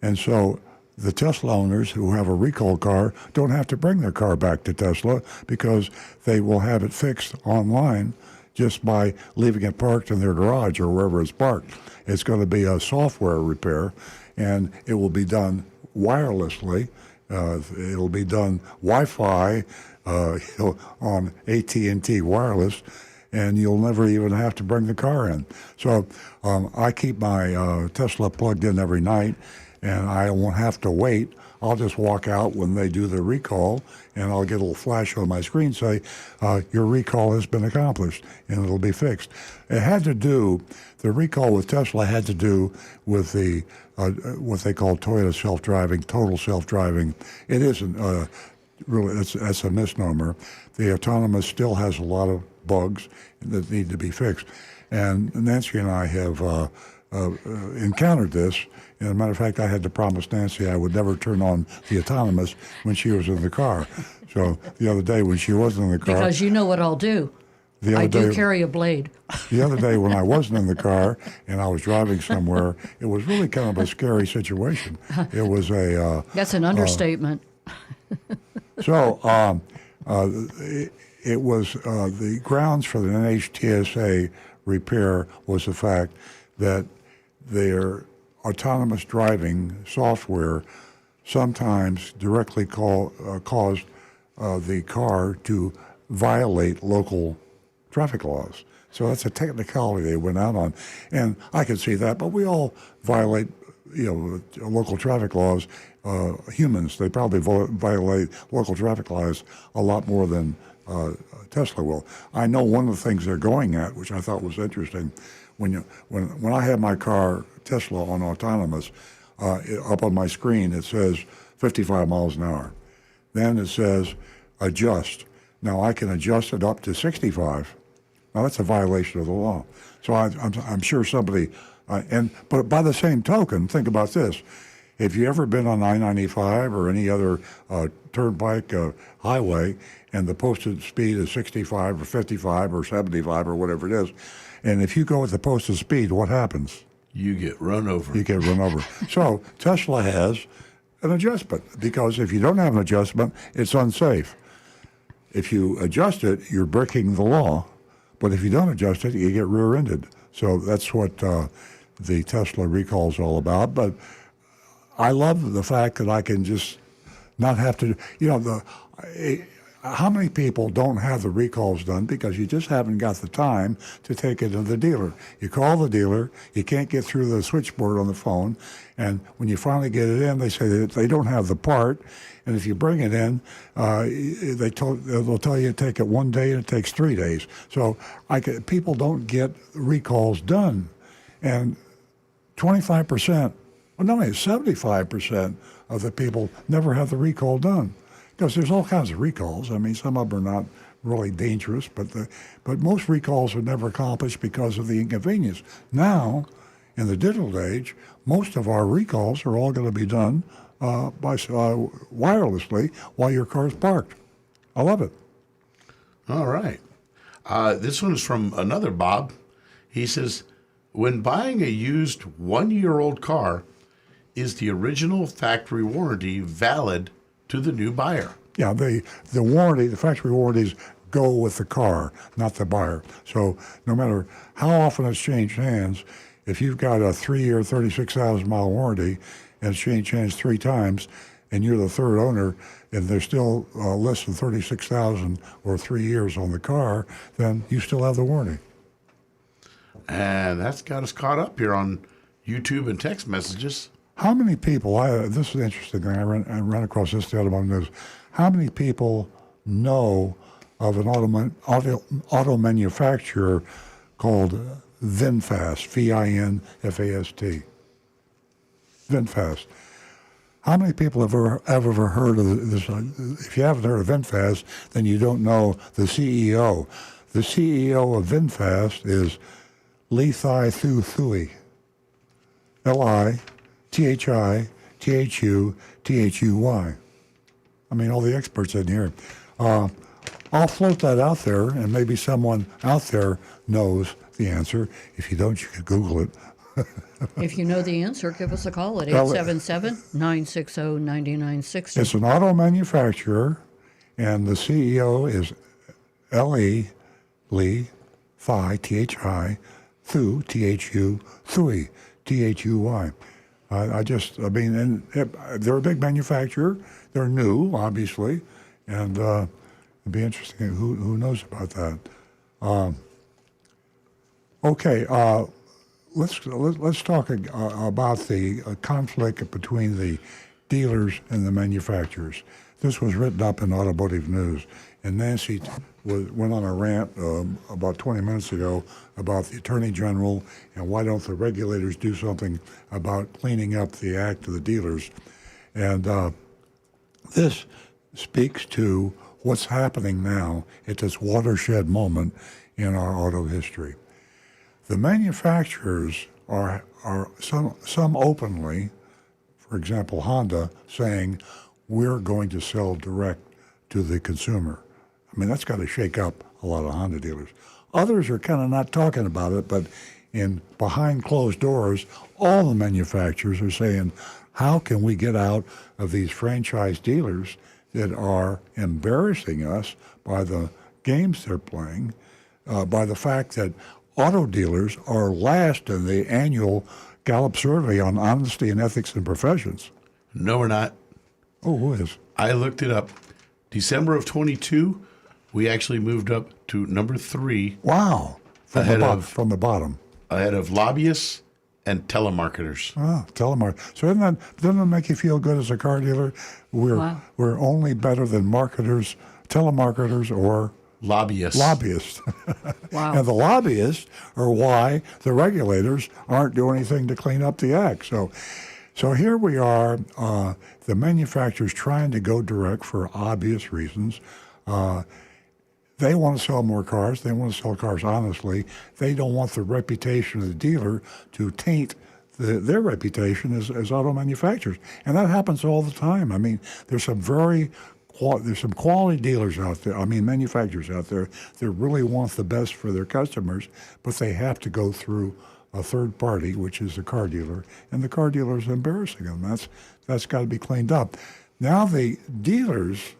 And so the Tesla owners who have a recall car don't have to bring their car back to Tesla because they will have it fixed online just by leaving it parked in their garage or wherever it's parked. It's going to be a software repair, and it will be done wirelessly. It'll be done Wi-Fi on AT&T wireless, and you'll never even have to bring the car in. So I keep my Tesla plugged in every night, and I won't have to wait. I'll just walk out when they do the recall, and I'll get a little flash on my screen say, your recall has been accomplished, and it'll be fixed. It had to do, the recall with Tesla had to do with the what they call Toyota self-driving, total self-driving. It isn't really, that's a misnomer. The autonomous still has a lot of bugs that need to be fixed. And Nancy and I have encountered this. As a matter of fact, I had to promise Nancy I would never turn on the autonomous when she was in the car. So the other day when she wasn't in the car... Because you know what I'll do. I do carry a blade. The other day when I wasn't in the car and I was driving somewhere, it was really kind of a scary situation. It was a... That's an understatement. So it was the grounds for the NHTSA repair was the fact that their autonomous driving software sometimes directly caused the car to violate local traffic laws. So that's a technicality they went out on. And I can see that, but we all violate, local traffic laws. Humans, they probably violate local traffic laws a lot more than Tesla will. I know one of the things they're going at, which I thought was interesting, when I have my car Tesla on autonomous, up on my screen it says 55 miles an hour. Then it says adjust. Now I can adjust it up to 65. Now that's a violation of the law. So I'm sure somebody, but by the same token, think about this. If you ever been on I-95 or any other turnpike highway and the posted speed is 65 or 55 or 75 or whatever it is, and if you go at the posted speed, what happens? You get run over. You get run over. So Tesla has an adjustment because if you don't have an adjustment, it's unsafe. If you adjust it, you're breaking the law. But if you don't adjust it, you get rear-ended. So that's what the Tesla recall is all about. But I love the fact that I can just not have to, how many people don't have the recalls done because you just haven't got the time to take it to the dealer? You call the dealer, you can't get through the switchboard on the phone, and when you finally get it in, they say that they don't have the part, and if you bring it in, they'll tell you to take it 1 day and it takes 3 days. So people don't get recalls done, and 25%, well, not only 75% of the people never have the recall done. Because there's all kinds of recalls. I mean, some of them are not really dangerous, but most recalls are never accomplished because of the inconvenience. Now, in the digital age, most of our recalls are all going to be done wirelessly while your car's parked. I love it. All right. This one is from another Bob. He says, When buying a used 1-year-old car, is the original factory warranty valid to the new buyer? Yeah, the warranty, the factory warranties go with the car, not the buyer. So no matter how often it's changed hands, if you've got a 3-year, 36,000-mile warranty and it's changed hands 3 times, and you're the third owner, and there's still less than 36,000 or 3 years on the car, then you still have the warranty. And that's got us caught up here on YouTube and text messages. How many people? This is an interesting thing. I ran across this the other one. News. How many people know of an auto manufacturer called VinFast? VinFast. VinFast. How many people have ever heard of this? If you haven't heard of VinFast, then you don't know the CEO. The CEO of VinFast is Li-Thai Thu Thui. L-I-T-H-I-T-H-U-T-H-U-Y. I mean, all the experts in here. I'll float that out there, and maybe someone out there knows the answer. If you don't, you can Google it. If you know the answer, give us a call at Well, 877-960-9960. It's an auto manufacturer, and the CEO is L-E, Lee, Thai, T-H-I, Thu, T-H-U, Thui, T-H-U-Y. I mean, and they're a big manufacturer. They're new, obviously, and it'd be interesting. Who knows about that? Okay, let's talk about the conflict between the dealers and the manufacturers. This was written up in Automotive News, and Nancy went on a rant about 20 minutes ago about the Attorney General and why don't the regulators do something about cleaning up the act of the dealers. And this speaks to what's happening now at this watershed moment in our auto history. The manufacturers are some openly, for example, Honda, saying we're going to sell direct to the consumer. I mean, that's got to shake up a lot of Honda dealers. Others are kind of not talking about it, but in behind closed doors, all the manufacturers are saying, how can we get out of these franchise dealers that are embarrassing us by the games they're playing, by the fact that auto dealers are last in the annual Gallup survey on honesty and ethics in professions. No, we're not. Oh, who is? I looked it up. December of 22, we actually moved up to number 3. Wow. From the bottom. Ahead of lobbyists and telemarketers. Ah, so doesn't that make you feel good as a car dealer? We're only better than marketers, telemarketers, or Lobbyists. Wow. And the lobbyists are why the regulators aren't doing anything to clean up the act. So here we are, the manufacturers trying to go direct for obvious reasons. They want to sell more cars. They want to sell cars honestly. They don't want the reputation of the dealer to taint their reputation as auto manufacturers. And that happens all the time. I mean, there's some quality dealers out there, manufacturers out there that really want the best for their customers, but they have to go through a third party, which is the car dealer, and the car dealer is embarrassing them. That's got to be cleaned up. Now the dealers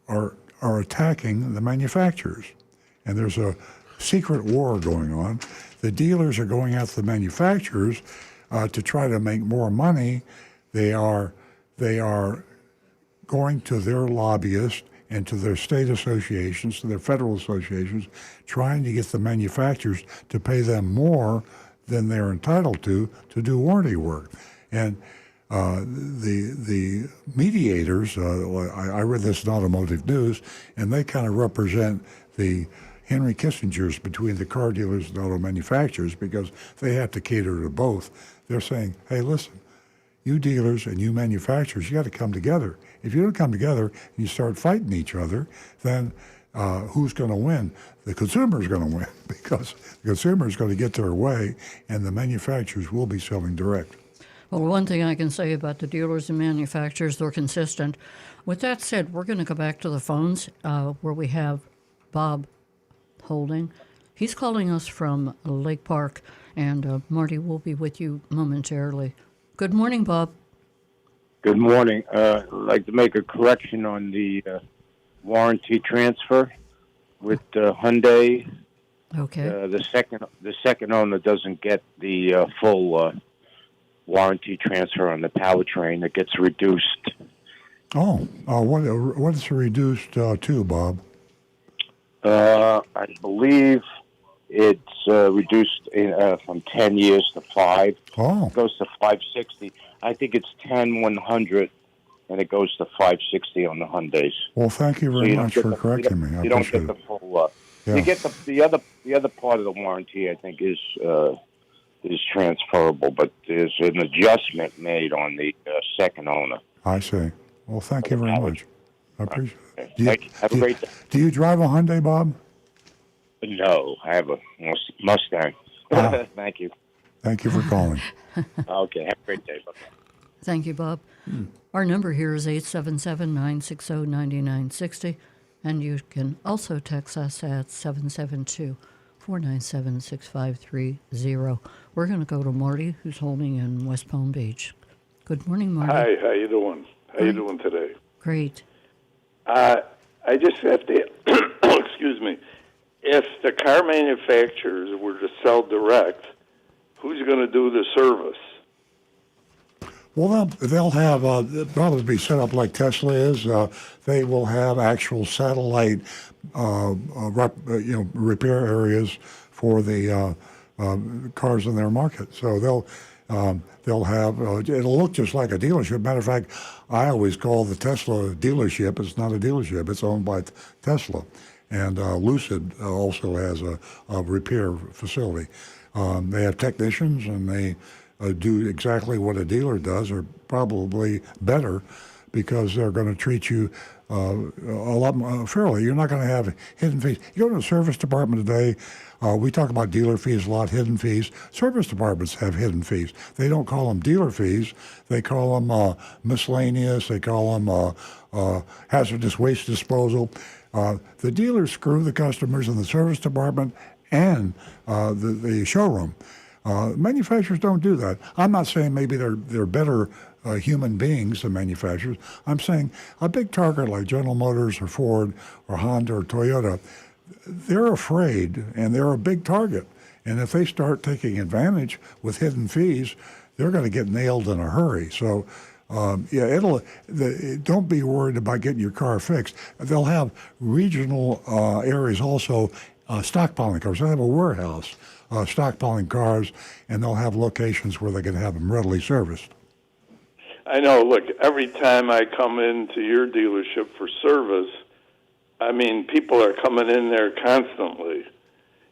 are attacking the manufacturers, and there's a secret war going on. The dealers are going after the manufacturers to try to make more money. They are going to their lobbyists and to their state associations, to their federal associations, trying to get the manufacturers to pay them more than they're entitled to do warranty work. And the mediators, I read this in Automotive News, and they kind of represent the Henry Kissingers between the car dealers and auto manufacturers because they have to cater to both. They're saying, hey, listen, you dealers and you manufacturers, you got to come together. If you don't come together and you start fighting each other, then who's going to win? The consumer is going to win because the consumer is going to get their way and the manufacturers will be selling direct. Well, one thing I can say about the dealers and manufacturers, they're consistent. With that said, we're going to go back to the phones where we have Bob holding. He's calling us from Lake Park, and Marty will be with you momentarily. Good morning, Bob. Good morning. I'd like to make a correction on the warranty transfer with Hyundai. Okay. The second owner doesn't get the full warranty transfer on the powertrain. It gets reduced. What is it reduced to, Bob? I believe it's reduced from 10 years to 5. Oh. It goes to 560. I think it's 10-100, and it goes to 560 on the Hyundais. Well, thank you very much for correcting me. I You don't appreciate get it. the full. Yeah. You get the other part of the warranty. I think is transferable, but there's an adjustment made on the second owner. I see. Well, thank you very much. I appreciate it. Thank you. Have a great day. Do you drive a Hyundai, Bob? No, I have a Mustang. Thank you. Thank you for calling. Okay, have a great day. Bye-bye. Thank you, Bob. Our number here is 877-960-9960, and you can also text us at 772-497-6530. We're going to go to Marty, who's holding in West Palm Beach. Good morning, Marty. Hi, how you doing? How you doing today? Great. I just have to, excuse me, if the car manufacturers were to sell direct, who's going to do the service? Well, they'll have it'll probably be set up like Tesla is. They will have actual satellite, repair areas for the cars in their market. So they'll have it'll look just like a dealership. Matter of fact, I always call the Tesla a dealership. It's not a dealership. It's owned by Tesla, and Lucid also has a repair facility. They have technicians, and they do exactly what a dealer does, or probably better, because they're going to treat you a lot more fairly. You're not going to have hidden fees. You go to the service department today, we talk about dealer fees a lot, hidden fees. Service departments have hidden fees. They don't call them dealer fees. They call them miscellaneous. They call them hazardous waste disposal. The dealers screw the customers in the service department and the showroom. Manufacturers don't do that. I'm not saying maybe they're better human beings than manufacturers. I'm saying a big target like General Motors or Ford or Honda or Toyota, they're afraid, and they're a big target. And if they start taking advantage with hidden fees, they're going to get nailed in a hurry. So, don't be worried about getting your car fixed. They'll have regional areas also, stockpiling cars. They'll have a warehouse stockpiling cars, and they'll have locations where they can have them readily serviced. I know, look, every time I come into your dealership for service, I mean, people are coming in there constantly.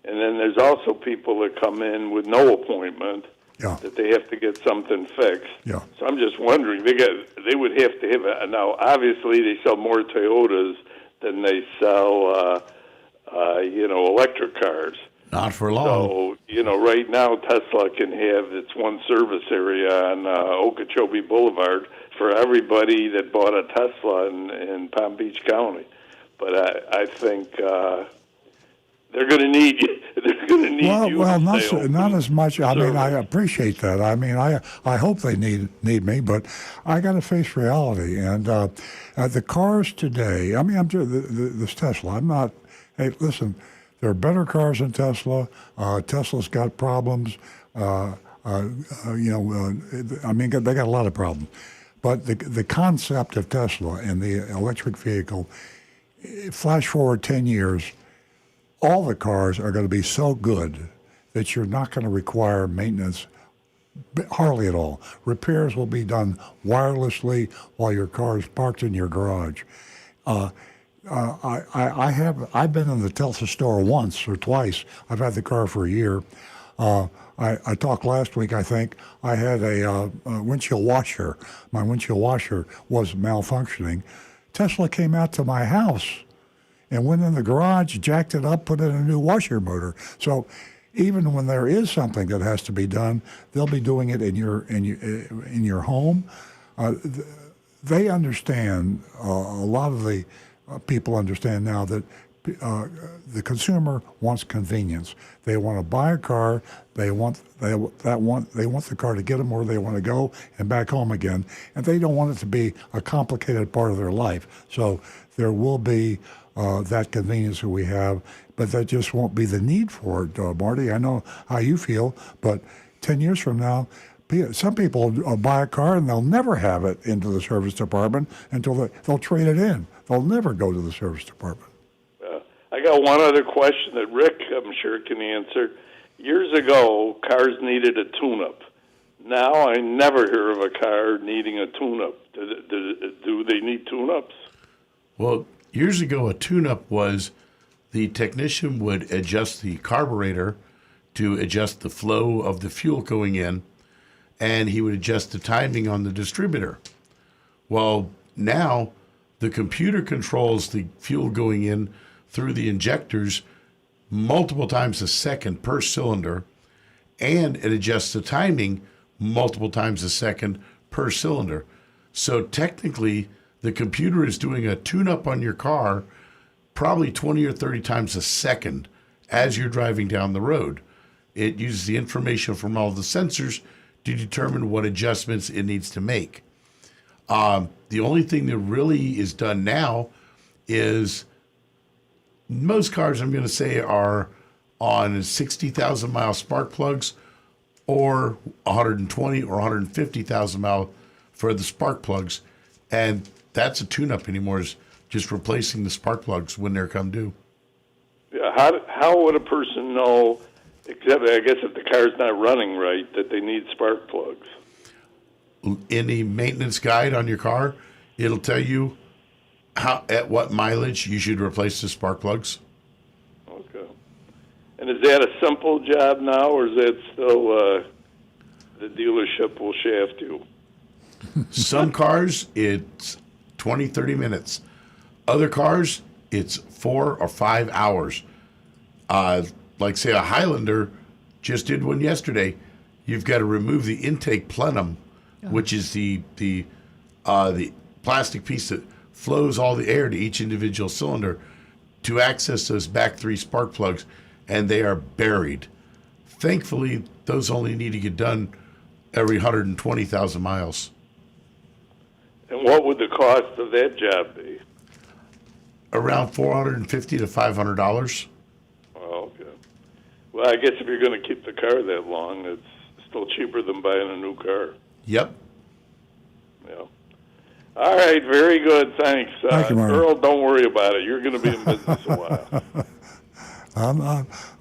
And then there's also people that come in with no appointment, that they have to get something fixed. Yeah. So I'm just wondering, they would have to have now, obviously, they sell more Toyotas than they sell, electric cars. Not for long. So, right now Tesla can have its one service area on Okeechobee Boulevard for everybody that bought a Tesla in Palm Beach County. But I think they're going to need you. They're going to need you. Well, not as much. I mean, I appreciate that. I mean, I hope they need me, but I got to face reality. And the cars today. I mean, I'm this Tesla. I'm not. Hey, listen. There are better cars than Tesla. Tesla's got problems. I mean, they got a lot of problems. But the concept of Tesla and the electric vehicle, flash forward 10 years, all the cars are going to be so good that you're not going to require maintenance hardly at all. Repairs will be done wirelessly while your car is parked in your garage. I've been in the Tesla store once or twice. I've had the car for a year. I talked last week, I think. I had a windshield washer. My windshield washer was malfunctioning. Tesla came out to my house and went in the garage, jacked it up, put in a new washer motor. So even when there is something that has to be done, they'll be doing it in your home. They understand, a lot of the people understand now that the consumer wants convenience. They want to buy a car. They want the car to get them where they want to go and back home again, and they don't want it to be a complicated part of their life. So there will be that convenience that we have, but that just won't be the need for it, Marty. I know how you feel, but 10 years from now, some people buy a car and they'll never have it into the service department until they'll trade it in. They'll never go to the service department. I got one other question that Rick, I'm sure, can answer. Years ago, cars needed a tune-up. Now I never hear of a car needing a tune-up. Do they need tune-ups? Well, years ago, a tune-up was the technician would adjust the carburetor to adjust the flow of the fuel going in, and he would adjust the timing on the distributor. Well, now the computer controls the fuel going in through the injectors multiple times a second per cylinder, and it adjusts the timing multiple times a second per cylinder. So technically, the computer is doing a tune-up on your car probably 20 or 30 times a second as you're driving down the road. It uses the information from all the sensors to determine what adjustments it needs to make. The only thing that really is done now is most cars, I'm going to say, are on 60,000 mile spark plugs or 120 or 150,000 mile for the spark plugs. And that's a tune-up anymore, is just replacing the spark plugs when they're come due. Yeah, how would a person know, except I guess if the car's not running right, that they need spark plugs? In the maintenance guide on your car, it'll tell you at what mileage you should replace the spark plugs. Okay. And is that a simple job now, or is that still the dealership will shaft you? Some cars, it's 20, 30 minutes. Other cars, it's 4 or 5 hours. Like, say, a Highlander just did one yesterday. You've got to remove the intake plenum, which is the plastic piece that flows all the air to each individual cylinder to access those back 3 spark plugs, and they are buried. Thankfully, those only need to get done every 120,000 miles. And what would the cost of that job be? Around $450 to $500. Oh, okay. Well, I guess if you're going to keep the car that long, it's still cheaper than buying a new car. Yep. Yeah. All right, very good. Thanks. Thank you, Marty. Earl, don't worry about it. You're going to be in business a while.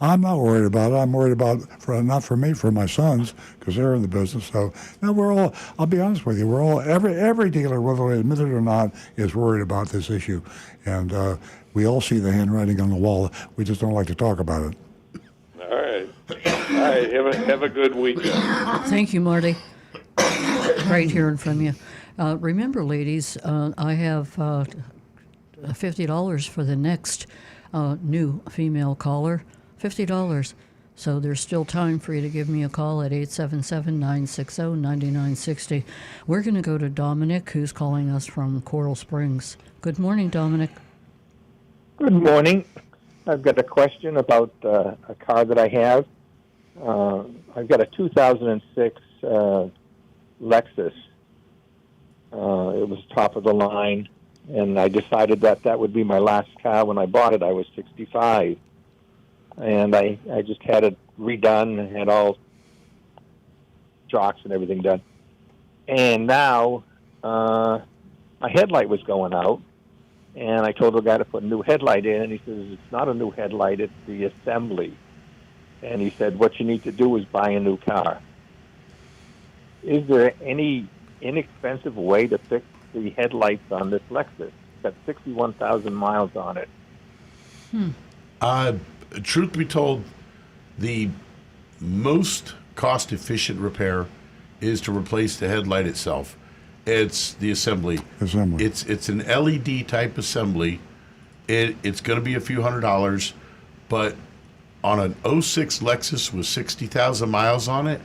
I'm not worried about it. I'm worried about not for me, for my sons, because they're in the business. So we're all. I'll be honest with you. We're all every dealer, whether they admit it or not, is worried about this issue, and we all see the handwriting on the wall. We just don't like to talk about it. All right. All right. Have a good weekend. Thank you, Marty. Great hearing from you. Remember, ladies, I have $50 for the next new female caller. $50. So there's still time for you to give me a call at 877-960-9960. We're going to go to Dominic, who's calling us from Coral Springs. Good morning, Dominic. Good morning. I've got a question about a car that I have. I've got a 2006 Lexus. It was top of the line, and I decided that would be my last car. When I bought it, I was 65, and I just had it redone and had all shocks and everything done. And now my headlight was going out, and I told the guy to put a new headlight in, and he says, it's not a new headlight, it's the assembly. And he said, what you need to do is buy a new car. Is there any inexpensive way to fix the headlights on this Lexus? It's got 61,000 miles on it. Truth be told, the most cost-efficient repair is to replace the headlight itself. It's the assembly. It's an LED type assembly. It's going to be a few $100s, but on an 06 Lexus with 60,000 miles on it,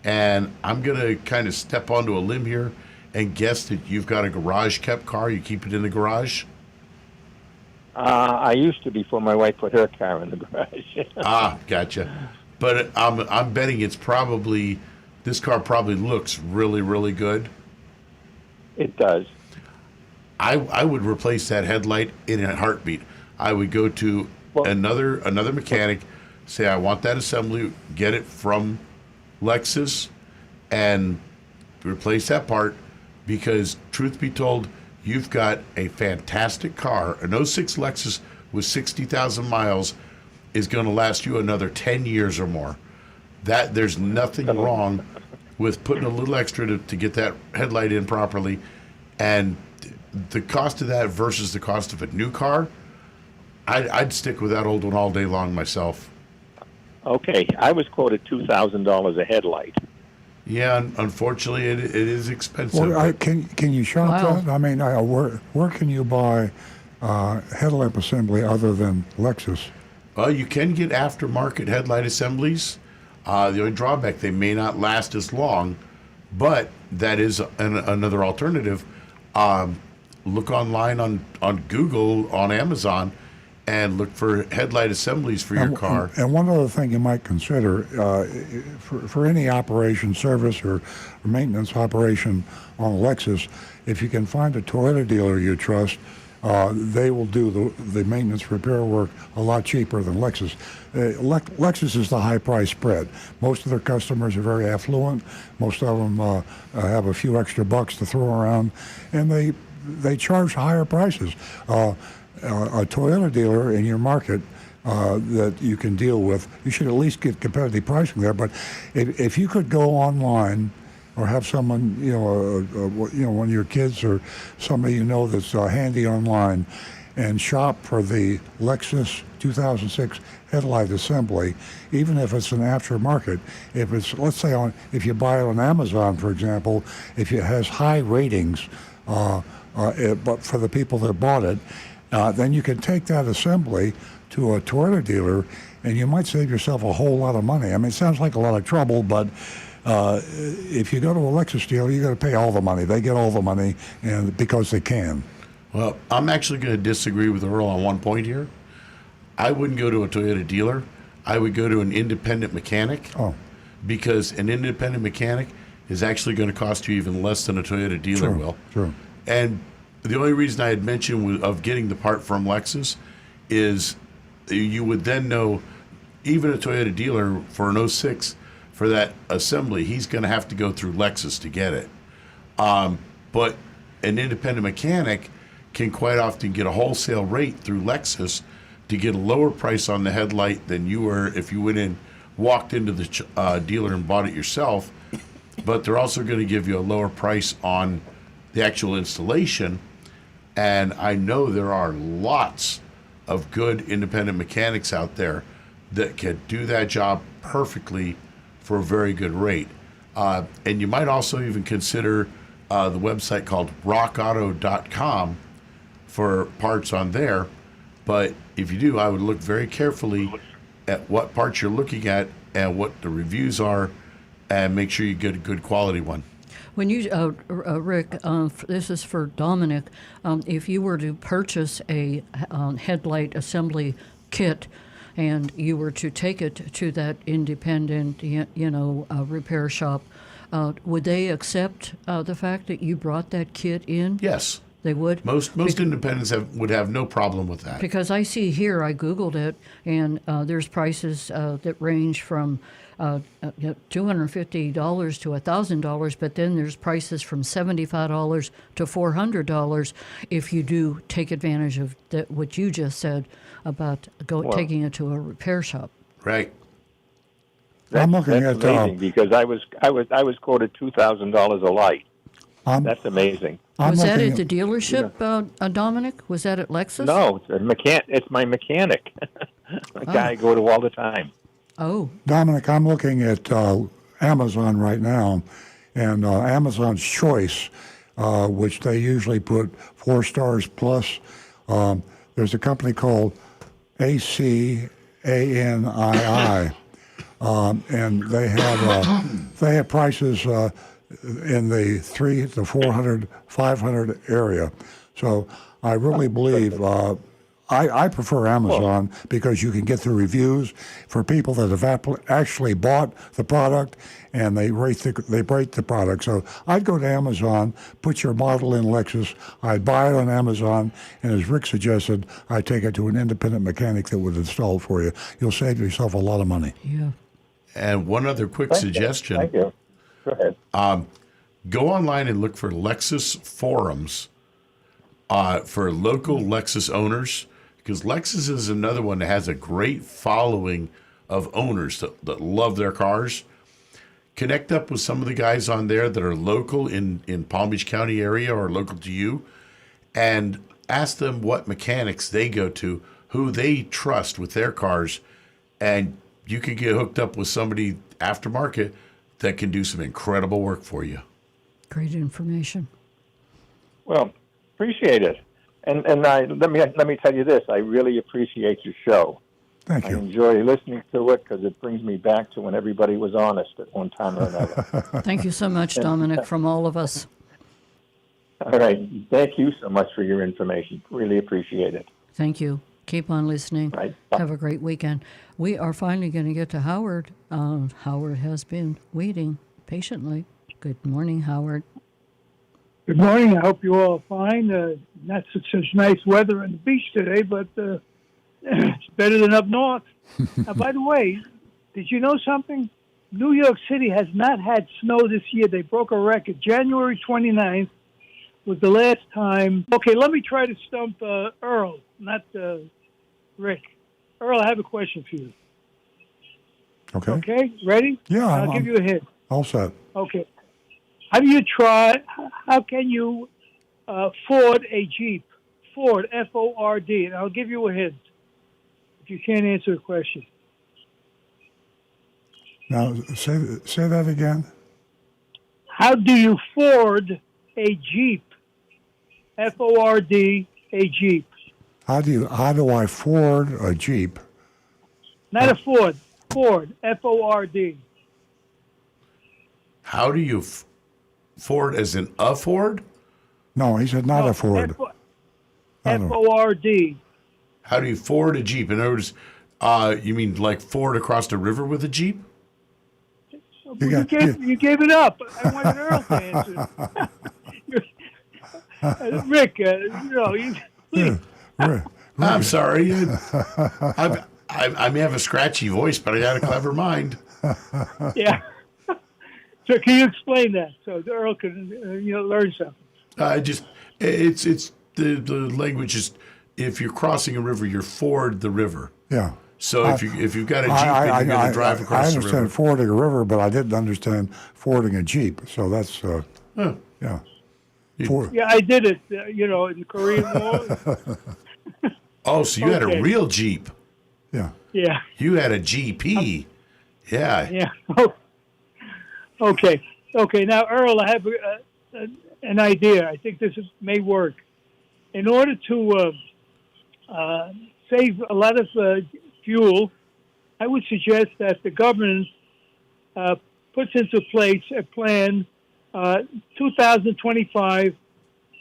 and I'm going to kind of step onto a limb here and guess that you've got a garage-kept car. You keep it in the garage? I used to before my wife put her car in the garage. Ah, gotcha. But I'm betting it's probably this car probably looks really really good. It does. I would replace that headlight in a heartbeat. I would go to Well- another mechanic, say I want that assembly, get it from Lexus, and replace that part. Because truth be told, you've got a fantastic car. An '06 Lexus with 60,000 miles is going to last you another 10 years or more. That there's nothing wrong with putting a little extra to get that headlight in properly, and the cost of that versus the cost of a new car, I'd stick with that old one all day long myself. Okay, I was quoted $2,000 a headlight. Yeah, unfortunately, it is expensive. Well, can you shop Wow. that? I mean, where can you buy headlamp assembly other than Lexus? Well, you can get aftermarket headlight assemblies. The only drawback, they may not last as long, but that is another alternative. Look online on Google, on Amazon, and look for headlight assemblies for your car. And one other thing you might consider, for any operation, service, or maintenance operation on a Lexus, if you can find a Toyota dealer you trust, they will do the maintenance repair work a lot cheaper than Lexus. Lexus is the high price spread. Most of their customers are very affluent. Most of them have a few extra bucks to throw around, and they charge higher prices. A Toyota dealer in your market that you can deal with, you should at least get competitive pricing there. But if you could go online, or have someone, one of your kids or somebody you know that's handy online, and shop for the Lexus 2006 headlight assembly, even if it's an aftermarket. If it's, let's say, if you buy it on Amazon, for example, if it has high ratings, but for the people that bought it, then you can take that assembly to a Toyota dealer, and you might save yourself a whole lot of money. I mean, it sounds like a lot of trouble, but if you go to a Lexus dealer, you got to pay all the money. They get all the money, and because they can. Well, I'm actually going to disagree with Earl on one point here. I wouldn't go to a Toyota dealer. I would go to an independent mechanic. Oh, Because an independent mechanic is actually going to cost you even less than a Toyota dealer true, will. true. And the only reason I had mentioned of getting the part from Lexus is you would then know, even a Toyota dealer for an '06, for that assembly, he's going to have to go through Lexus to get it. But an independent mechanic can quite often get a wholesale rate through Lexus to get a lower price on the headlight than you were if you walked into the dealer and bought it yourself. But they're also going to give you a lower price on the actual installation. And I know there are lots of good independent mechanics out there that can do that job perfectly for a very good rate. And you might also even consider the website called rockauto.com for parts on there. But if you do, I would look very carefully at what parts you're looking at and what the reviews are, and make sure you get a good quality one. When you, Rick, this is for Dominic. If you were to purchase a headlight assembly kit, and you were to take it to that independent, repair shop, would they accept the fact that you brought that kit in? Yes. They would? Most independents would have no problem with that. Because I see here, I Googled it, and there's prices that range from $250 to $1,000, but then there's prices from $75 to $400 if you do take advantage of what you just said about taking it to a repair shop. Right. I'm looking That's at amazing because I was quoted $2,000 a light. That's amazing. Was that at the dealership, Dominic? Was that at Lexus? No, it's my mechanic. A guy I go to all the time. Oh, Dominic, I'm looking at Amazon right now, and Amazon's Choice, which they usually put 4 stars plus. There's a company called ACANII, and they have prices in the 300 to 400, 500 area. So I really believe I prefer Amazon because you can get the reviews for people that have actually bought the product and they rate the product. So I'd go to Amazon, put your model in Lexus, I'd buy it on Amazon, and as Rick suggested, I'd take it to an independent mechanic that would install it for you. You'll save yourself a lot of money. Yeah. And one other quick Thank you. suggestion. Thank you. Go ahead. Go online and look for Lexus forums for local Lexus owners, because Lexus is another one that has a great following of owners that love their cars. Connect up with some of the guys on there that are local in Palm Beach County area or local to you, and ask them what mechanics they go to, who they trust with their cars, and you can get hooked up with somebody aftermarket that can do some incredible work for you. Great information. Well, appreciate it. And let me tell you this. I really appreciate your show. Thank I you. enjoy listening to it because it brings me back to when everybody was honest at one time or another. Thank you so much, Dominic, from all of us. All right. Thank you so much for your information. Really appreciate it. Thank you. Keep on listening. Right. Have a great weekend. We are finally going to get to Howard. Howard has been waiting patiently. Good morning, Howard. Good morning. I hope you all are fine. Not such nice weather on the beach today, but it's better than up north. By the way, did you know something? New York City has not had snow this year. They broke a record. January 29th was the last time. Okay, let me try to stump Earl, not Rick. Earl, I have a question for you. Okay. Okay, ready? Yeah, I'll give you a hint. All set. Okay. How can you Ford a Jeep? Ford, F-O-R-D. And I'll give you a hint if you can't answer the question. Now, say that again. How do you Ford a Jeep? F-O-R-D, a Jeep. How do I Ford a Jeep? Not a Ford. Ford, F-O-R-D. How do you Ford as in a Ford? No, he said not No, a Ford. F-O-R-D. How do you Ford a Jeep? In other words, you mean like Ford across the river with a Jeep? You gave it up. I wanted Earl to answer. Rick, please. I'm sorry. I may have a scratchy voice, but I got a clever mind. Yeah. So can you explain that so Earl can learn something? It's the language is, if you're crossing a river, you're Ford the river. Yeah. So if you've got a Jeep and you're going to drive across the river. I understand fording a river, but I didn't understand fording a Jeep. So that's yeah. Yeah, I did it. In the Korean War. Oh, so you had a real Jeep. Yeah. Yeah. You had a GP. Yeah. Yeah. Okay. Now, Earl, I have an idea. I think this may work. In order to save a lot of fuel, I would suggest that the government puts into place a plan. 2025,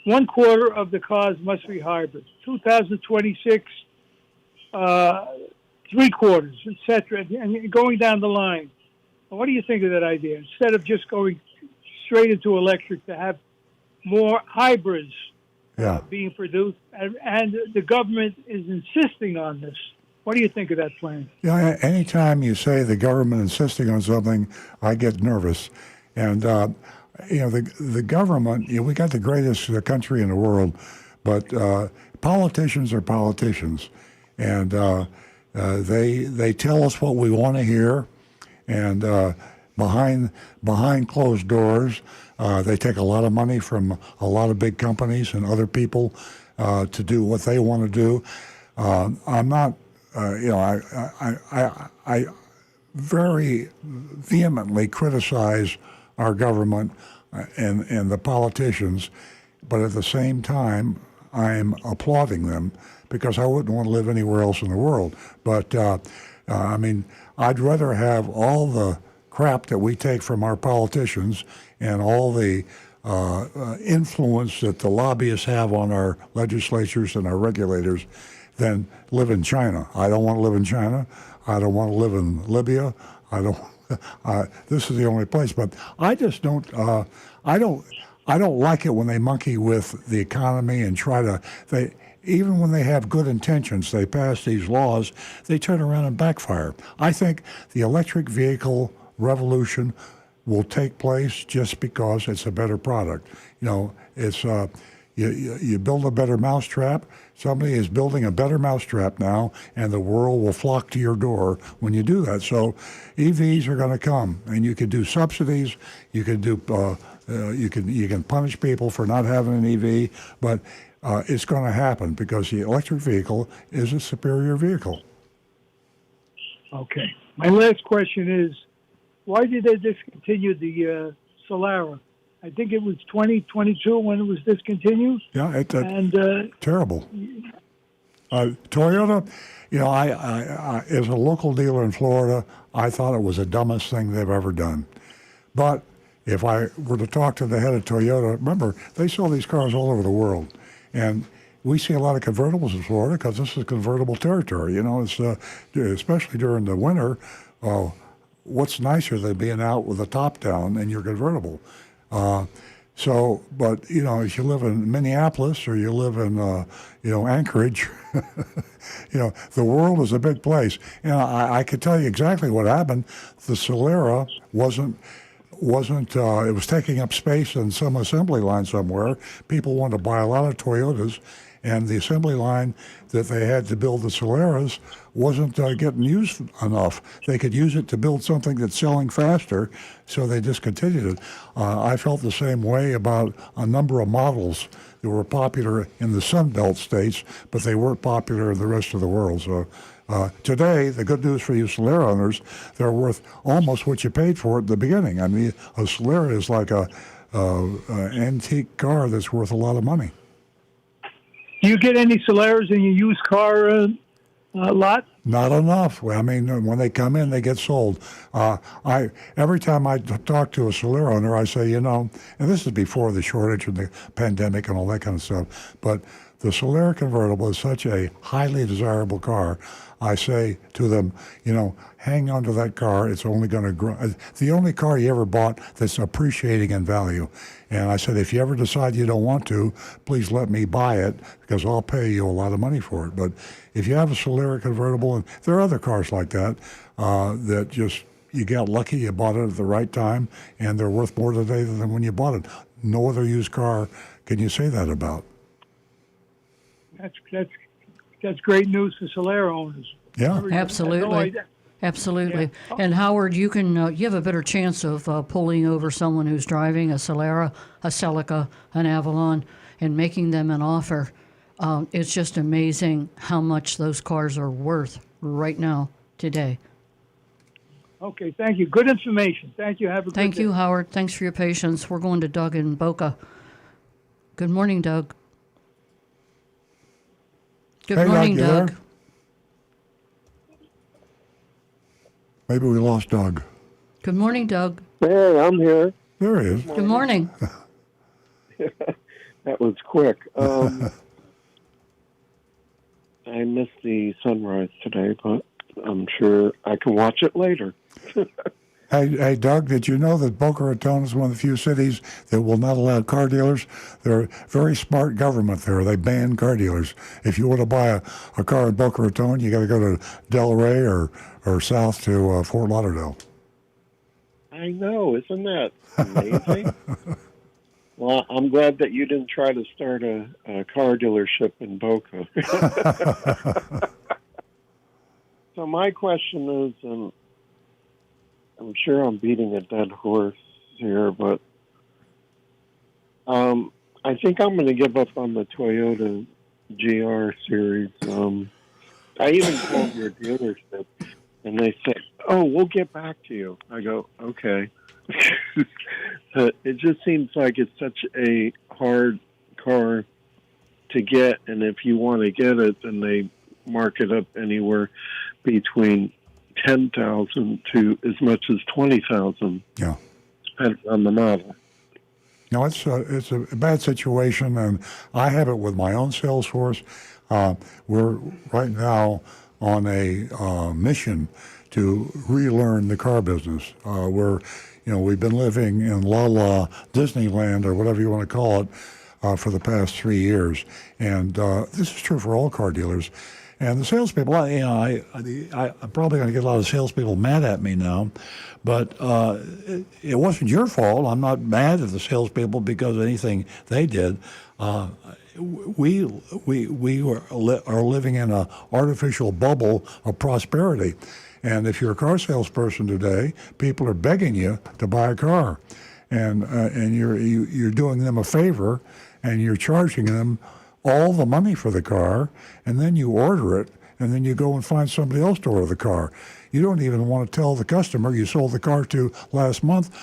1/4 of the cars must be hybrid. 2026, 3/4, etc. And going down the line. What do you think of that idea? Instead of just going straight into electric, to have more hybrids being produced, and the government is insisting on this. What do you think of that plan? Yeah. Anytime you say the government insisting on something, I get nervous, and the government. We got the greatest country in the world, but politicians are politicians, and they tell us what we want to hear. And behind closed doors, they take a lot of money from a lot of big companies and other people to do what they want to do. I'm not, I very vehemently criticize our government and the politicians, but at the same time, I'm applauding them because I wouldn't want to live anywhere else in the world. But I'd rather have all the crap that we take from our politicians and all the influence that the lobbyists have on our legislatures and our regulators than live in China. I don't want to live in China. I don't want to live in Libya. I don't. This is the only place. But I just don't. I don't like it when they monkey with the economy and try to. Even when they have good intentions, they pass these laws. They turn around and backfire. I think the electric vehicle revolution will take place just because it's a better product. You know, it's you build a better mousetrap. Somebody is building a better mousetrap now, and the world will flock to your door when you do that. So, EVs are going to come, and you can do subsidies. You can do you can punish people for not having an EV, but it's going to happen because the electric vehicle is a superior vehicle. Okay. My last question is, why did they discontinue the Solara? I think it was 2022 when it was discontinued. Yeah, it's and terrible. Toyota, you know, I as a local dealer in Florida, I thought it was the dumbest thing they've ever done. But if I were to talk to the head of Toyota, remember, they sell these cars all over the world. And we see a lot of convertibles in Florida because this is convertible territory. You know, it's especially during the winter. What's nicer than being out with the top down and your convertible? But you know, if you live in Minneapolis or you live in, Anchorage, the world is a big place. And I could tell you exactly what happened. The Solara wasn't. It was taking up space in some assembly line somewhere. People wanted to buy a lot of Toyotas, and the assembly line that they had to build the Solaras wasn't getting used enough. They could use it to build something that's selling faster, so they discontinued it. I felt the same way about a number of models that were popular in the Sun Belt states, but they weren't popular in the rest of the world. So today, the good news for you Solara owners, they're worth almost what you paid for at the beginning. I mean, a Solara is like an antique car that's worth a lot of money. do you get any Solaras in your used car lot? Not enough. I mean, when they come in, they get sold. Every time I talk to a Solara owner, I say, and this is before the shortage and the pandemic and all that kind of stuff, but the Solara convertible is such a highly desirable car. I say to them, hang on to that car. It's only going to grow. The only car you ever bought that's appreciating in value. And I said, if you ever decide you don't want to, please let me buy it because I'll pay you a lot of money for it. But if you have a Solara convertible, and there are other cars like that, that just, you got lucky, you bought it at the right time, and they're worth more today than when you bought it. No other used car can you say that about. That's great news for Solara owners. Yeah, absolutely. Absolutely. Yeah. And Howard, you have a better chance of pulling over someone who's driving a Solara, a Celica, an Avalon, and making them an offer. It's just amazing how much those cars are worth right now, today. Okay, thank you. Good information. Thank you. Have a good day. Thank you, Howard. Thanks for your patience. We're going to Doug in Boca. Good morning, Doug. Good morning, Doug. There? Maybe we lost Doug. Good morning, Doug. Hey, I'm here. There he is. Good morning. That was quick. I missed the sunrise today, but I'm sure I can watch it later. Hey, Doug, did you know that Boca Raton is one of the few cities that will not allow car dealers? They're a very smart government there. They ban car dealers. If you want to buy a car in Boca Raton, you got to go to Delray or south to Fort Lauderdale. I know. Isn't that amazing? Well, I'm glad that you didn't try to start a car dealership in Boca. So my question is, I'm sure I'm beating a dead horse here, but I think I'm going to give up on the Toyota GR series. I even called your dealership, and they said, "Oh, we'll get back to you." I go, "Okay." It just seems like it's such a hard car to get, and if you want to get it, then they mark it up anywhere between $10,000 to as much as $20,000. Yeah, depending on the model. No, it's a bad situation, and I have it with my own sales force. We're right now on a mission to relearn the car business. We've been living in La La Disneyland, or whatever you want to call it, for the past 3 years, and this is true for all car dealers. And the salespeople, I'm probably going to get a lot of salespeople mad at me now, but it wasn't your fault. I'm not mad at the salespeople because of anything they did. We are living in an artificial bubble of prosperity. And if you're a car salesperson today, people are begging you to buy a car, and you're doing them a favor, and you're charging them all the money for the car, and then you order it, and then you go and find somebody else to order the car. You don't even want to tell the customer you sold the car to last month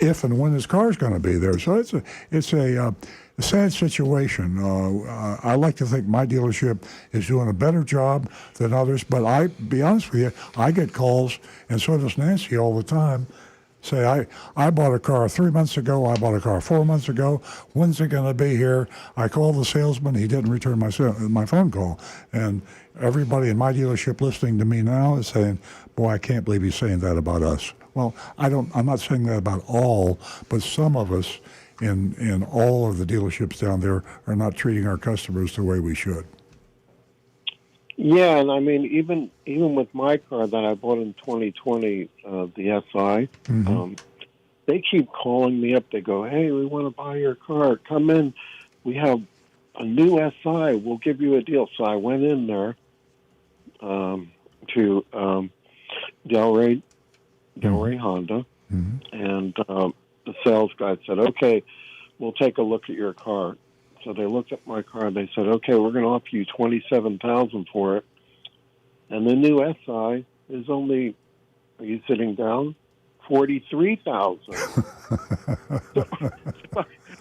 if and when his car is going to be there. So it's a sad situation. I like to think my dealership is doing a better job than others, but be honest with you, I get calls, and so does Nancy all the time, say, I bought a car 3 months ago, I bought a car 4 months ago, when's it going to be here? I called the salesman, he didn't return my phone call. And everybody in my dealership listening to me now is saying, boy, I can't believe he's saying that about us. Well, I'm not saying that about all, but some of us in all of the dealerships down there are not treating our customers the way we should. Yeah, and I mean, even with my car that I bought in 2020, the SI, they keep calling me up. They go, "Hey, we want to buy your car. Come in. We have a new SI. We'll give you a deal." So I went in there to Delray Honda, and the sales guy said, "Okay, we'll take a look at your car." So they looked at my car and they said, "Okay, we're going to offer you $27,000 for it." And the new SI is only, are you sitting down? $43,000.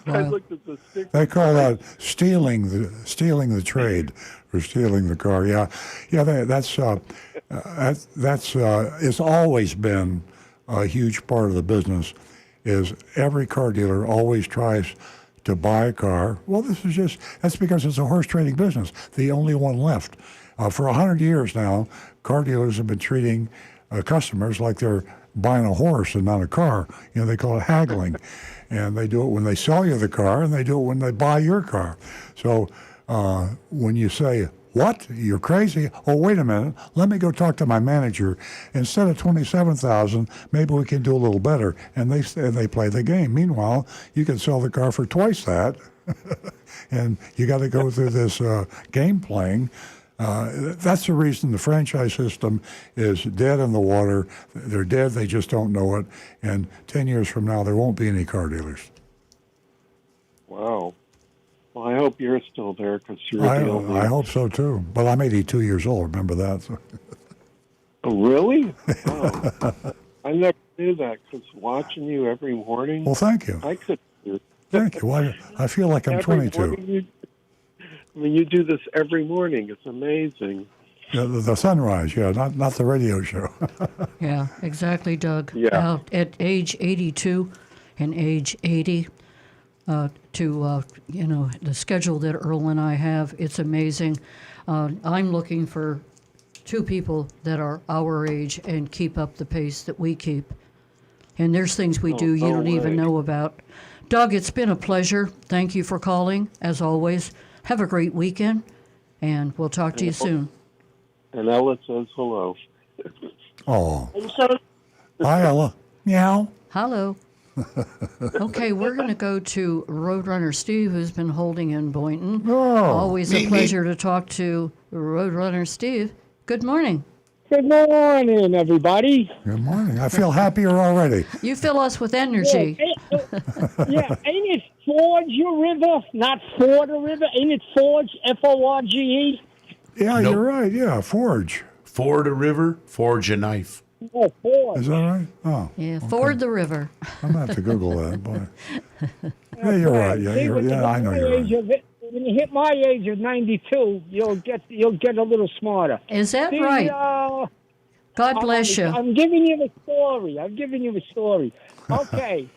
I looked at the sticker. They call that stealing the trade, or stealing the car. Yeah. That's it's always been a huge part of the business. Is every car dealer always tries to buy a car. Well, that's because it's a horse trading business, the only one left. For 100 years now, car dealers have been treating customers like they're buying a horse and not a car. They call it haggling. And they do it when they sell you the car, and they do it when they buy your car. So when you say, "What? You're crazy?" "Oh, wait a minute. Let me go talk to my manager. Instead of $27,000, maybe we can do a little better." And they play the game. Meanwhile, you can sell the car for twice that, and you got to go through this game playing. That's the reason the franchise system is dead in the water. They're dead. They just don't know it. And 10 years from now, there won't be any car dealers. Wow. Well, I hope you're still there because you're the only... I hope so, too. But I'm 82 years old. Remember that? So. Oh, really? Oh. I never knew that because watching you every morning... Well, thank you. I could do it. Thank you. Well, I feel like I'm 22. You do this every morning. It's amazing. The sunrise, yeah, not the radio show. Yeah, exactly, Doug. Yeah. At age 82 and age 80, the schedule that Earl and I have, it's amazing. I'm looking for two people that are our age and keep up the pace that we keep. And there's things we do you don't even know about. Doug, it's been a pleasure. Thank you for calling, as always. Have a great weekend, and we'll talk to you soon. And Ella says hello. Oh. Hi, Ella. Meow. Hello. Okay, we're going to go to Roadrunner Steve, who's been holding in Boynton. Oh. Always a pleasure to talk to Roadrunner Steve. Good morning. Good morning, everybody. Good morning. I feel happier already. You fill us with energy. Yeah, ain't it Forge River, not Ford River? Ain't it Forge, Forge? Yeah, Nope. You're right. Yeah, Forge. Ford a river, forge a knife. Oh, Forge. Is that right? Oh. Yeah, ford the river. I'm going to have to Google that. Boy. Yeah, you're right. Yeah, I know you're right. When you hit my age of 92, you'll get a little smarter. Is that See, right? God bless you. I'm giving you the story. Okay.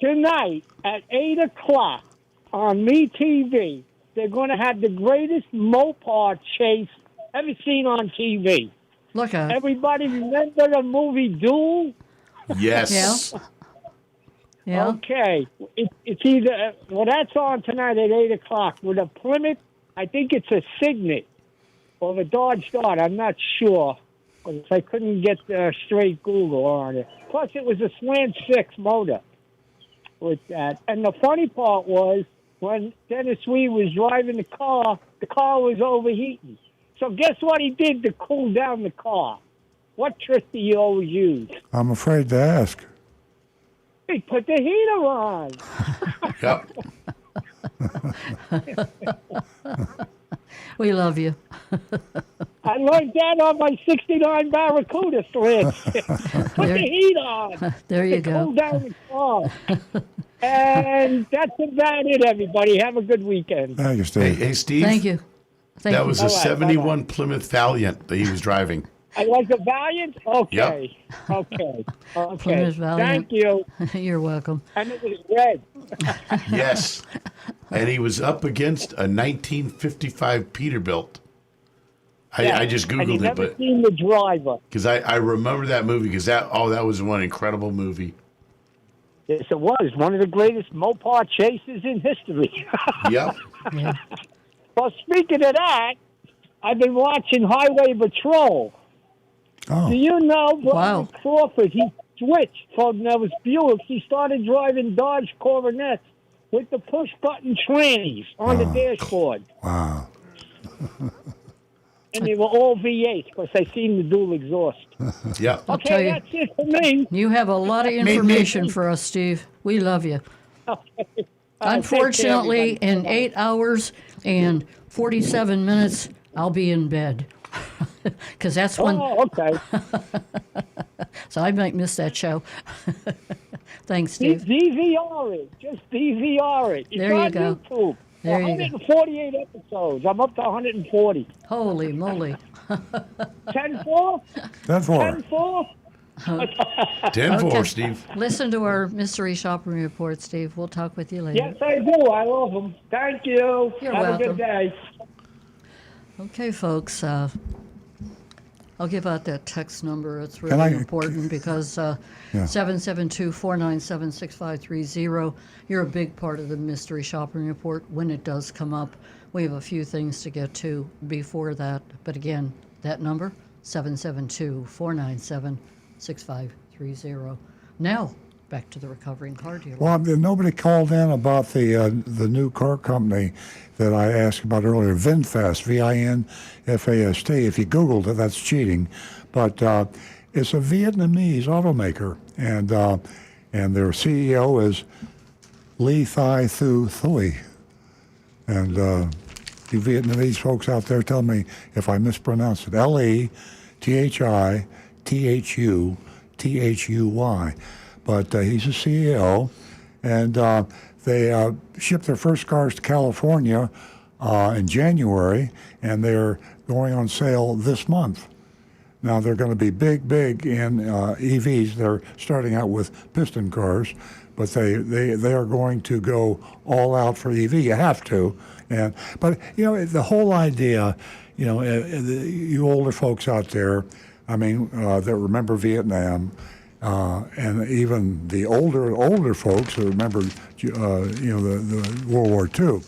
tonight at 8 o'clock on MeTV, they're going to have the greatest Mopar chase ever seen on TV. Look out. Everybody remember the movie Duel? Yes. Yeah. Okay. It's either, well, that's on tonight at 8 o'clock with a Plymouth. I think it's a Signet or a Dodge Dart. I'm not sure. Because I couldn't get straight Google on it. Plus, it was a Slant 6 motor with that. And the funny part was when Dennis Weed was driving the car was overheating. So guess what he did to cool down the car? What trick do you always use? I'm afraid to ask. He put the heater on. Yep. We love you. I learned that on my 69 Barracuda sled. Put the heat on. There you to go. Cool down the car. And that's about it, everybody. Have a good weekend. Thank you, Steve. Hey, Steve. Thank you. Thank That you. was a All right, 71 Plymouth Valiant that he was driving. I was a Valiant? Okay. Okay. Okay. Plymouth Valiant. Thank you. You're welcome. And it was red. Yes. And he was up against a 1955 Peterbilt. I just And you Googled it, never but seen the driver. because I remember that movie because that was one incredible movie. Yes, it was. One of the greatest Mopar chases in history. Yep. Yeah. Well, speaking of that, I've been watching Highway Patrol. Oh, Do you know Brian Wow. Crawford? He switched from those Buicks. He started driving Dodge Coronets with the push-button trannies on the dashboard. wow. And they were all V8s because I seen the dual exhaust. Yep. tell Okay, you. that's it for me. You have a lot of information for us, Steve. We love you. Unfortunately, in 8 hours and 47 minutes, I'll be in bed. Because that's when, Oh, okay. so I might miss that show. Thanks, Steve. DVR it. Just DVR it. It's There you on go. YouTube. There you go. 148 episodes. I'm up to 140. Holy moly. 10-4? 10-4. 10-4? 10-4, Okay. Steve. Listen to our mystery shopping report, Steve. We'll talk with you later. Yes, I do. I love them. Thank you. You're Have a welcome. good day. Okay, folks. I'll give out that text number. It's Can really I- important because 772-497-6530. You're a big part of the mystery shopping report when it does come up. We have a few things to get to before that. But again, that number, 772-497-6530. Now, back to the recovering car dealer. Well, nobody called in about the new car company that I asked about earlier, VinFast, VINFAST. If you Googled it, that's cheating. But it's a Vietnamese automaker, and their CEO is Lee Thai Thu Thuy. And you Vietnamese folks out there, tell me if I mispronounce it. LETHITHUTHUY. But he's a CEO, and they shipped their first cars to California in January, and they're going on sale this month. Now, they're going to be big in EVs. They're starting out with piston cars, but they are going to go all out for EV. You have to. But, you know, the whole idea, you know, you older folks out there, I mean, that remember Vietnam, and even the older folks who remember, you know, the World War II.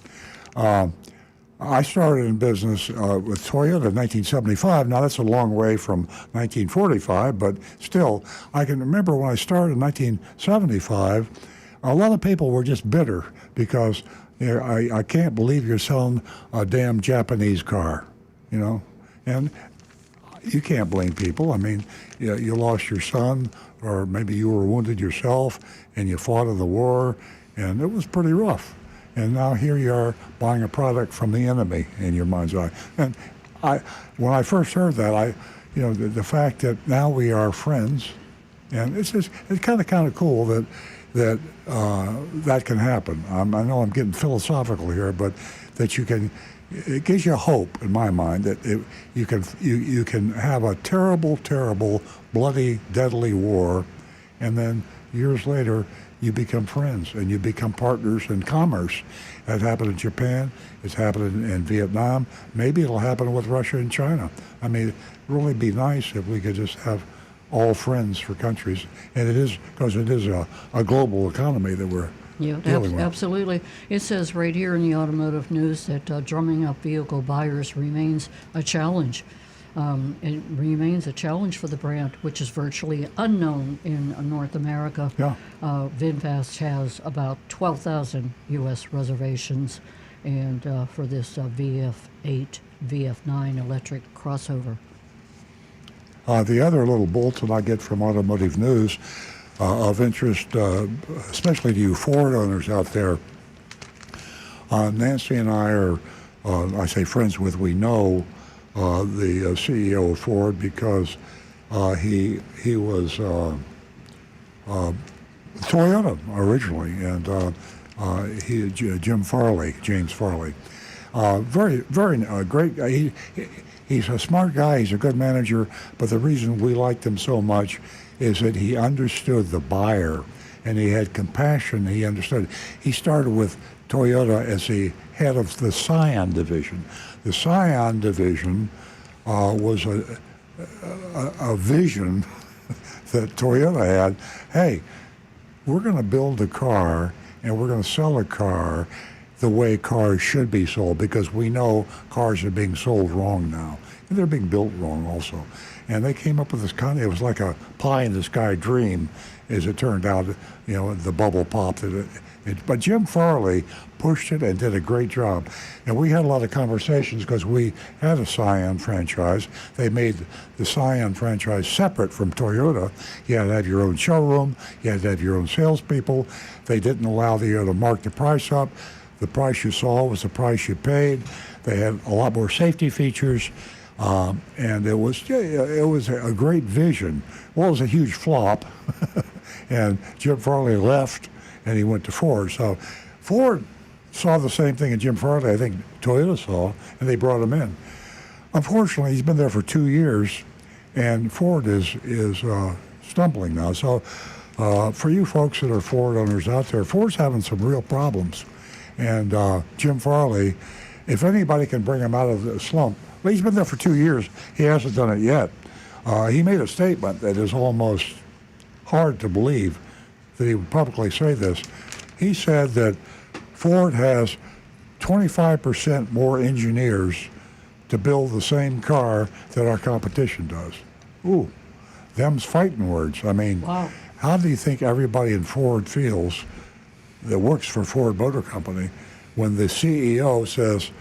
I started in business with Toyota in 1975. Now, that's a long way from 1945, but still, I can remember when I started in 1975, a lot of people were just bitter because, you know, I can't believe you're selling a damn Japanese car, you know? And you can't blame people. I mean, you lost your son, or maybe you were wounded yourself, and you fought in the war, and it was pretty rough. And now here you are buying a product from the enemy in your mind's eye. And when I first heard that, you know, the fact that now we are friends, and it's kind of cool that can happen. I know I'm getting philosophical here, but that it gives you hope in my mind that you can have a terrible, bloody, deadly war, and then years later you become friends and you become partners in commerce. That happened in Japan. It's happening in Vietnam. Maybe it'll happen with Russia and China. I mean, it'd really be nice if we could just have all friends for countries. And it is, because it is a global economy that we're dealing with. Absolutely. It says right here in the automotive news that drumming up vehicle buyers remains a challenge. It remains a challenge for the brand, which is virtually unknown in North America. Yeah. VinFast has about 12,000 U.S. reservations, and for this VF8, VF9 electric crossover. The other little bulletin I get from automotive news of interest, especially to you Ford owners out there, Nancy and I are, I say friends with, we know the CEO of Ford because he was Toyota originally, and James Farley, very great. He's a smart guy. He's a good manager. But the reason we liked him so much is that he understood the buyer, and he had compassion. He understood. He started with Toyota as the head of the Scion division. The Scion division was a vision that Toyota had. Hey, we're going to build a car and we're going to sell a car the way cars should be sold, because we know cars are being sold wrong now. And they're being built wrong also. And they came up with this it was like a pie in the sky dream, as it turned out, the bubble popped. But Jim Farley pushed it and did a great job. And we had a lot of conversations because we had a Scion franchise. They made the Scion franchise separate from Toyota. You had to have your own showroom. You had to have your own salespeople. They didn't allow you to mark the price up. The price you saw was the price you paid. They had a lot more safety features. And it was a great vision. Well, it was a huge flop. And Jim Farley left, and he went to Ford. So Ford saw the same thing in Jim Farley, I think Toyota saw, and they brought him in. Unfortunately, he's been there for 2 years, and Ford is stumbling now. So for you folks that are Ford owners out there, Ford's having some real problems. And Jim Farley, if anybody can bring him out of the slump, well, he's been there for 2 years. He hasn't done it yet. He made a statement that is almost hard to believe that he would publicly say this. He said that Ford has 25% more engineers to build the same car that our competition does. Ooh, them's fighting words. I mean, wow. How do you think everybody in Ford feels that works for Ford Motor Company when the CEO says,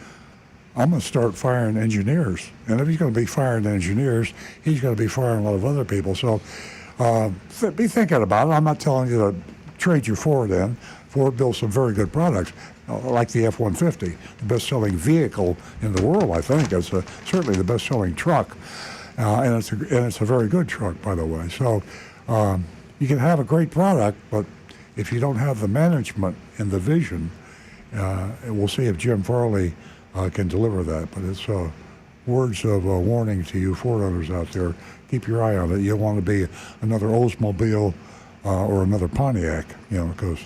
I'm going to start firing engineers? And if he's going to be firing engineers, he's going to be firing a lot of other people. So be thinking about it. I'm not telling you to trade your Ford in. Ford builds some very good products, like the F-150, the best-selling vehicle in the world, I think. It's certainly the best-selling truck, and it's a very good truck, by the way. So you can have a great product, but if you don't have the management and the vision, we'll see if Jim Farley can deliver that. But it's words of warning to you Ford owners out there. Keep your eye on it. You don't want to be another Oldsmobile or another Pontiac, because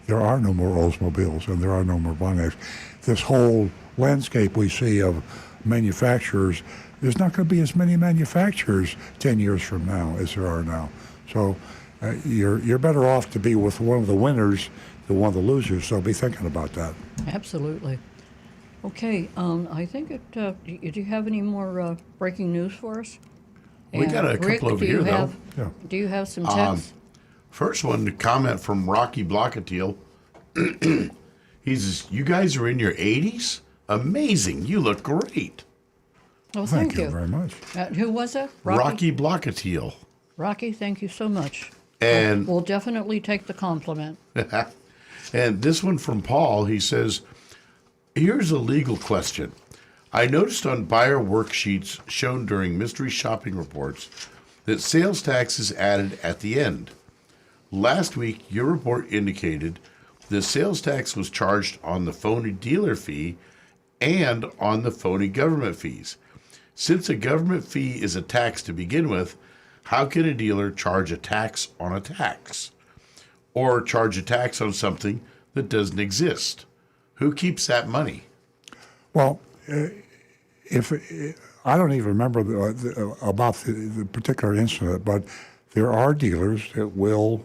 there are no more Oldsmobiles and there are no more Pontiacs. This whole landscape we see of manufacturers, there's not going to be as many manufacturers 10 years from now as there are now. So you're better off to be with one of the winners than one of the losers. So be thinking about that. Absolutely. Okay, I think do you have any more breaking news for us? We got a couple over here, though. Yeah. Do you have some text? First one, to comment from Rocky Blockatiel. He says, you guys are in your 80s? Amazing. You look great. Oh, thank you very much. Who was that? Rocky Blockatiel. Rocky, thank you so much. And we'll definitely take the compliment. And this one from Paul, he says, here's a legal question. I noticed on buyer worksheets shown during mystery shopping reports that sales tax is added at the end. Last week, your report indicated the sales tax was charged on the phony dealer fee and on the phony government fees. Since a government fee is a tax to begin with, how can a dealer charge a tax on a tax? or charge a tax on something that doesn't exist. Who keeps that money? Well, if I don't even remember about the particular incident, but there are dealers that will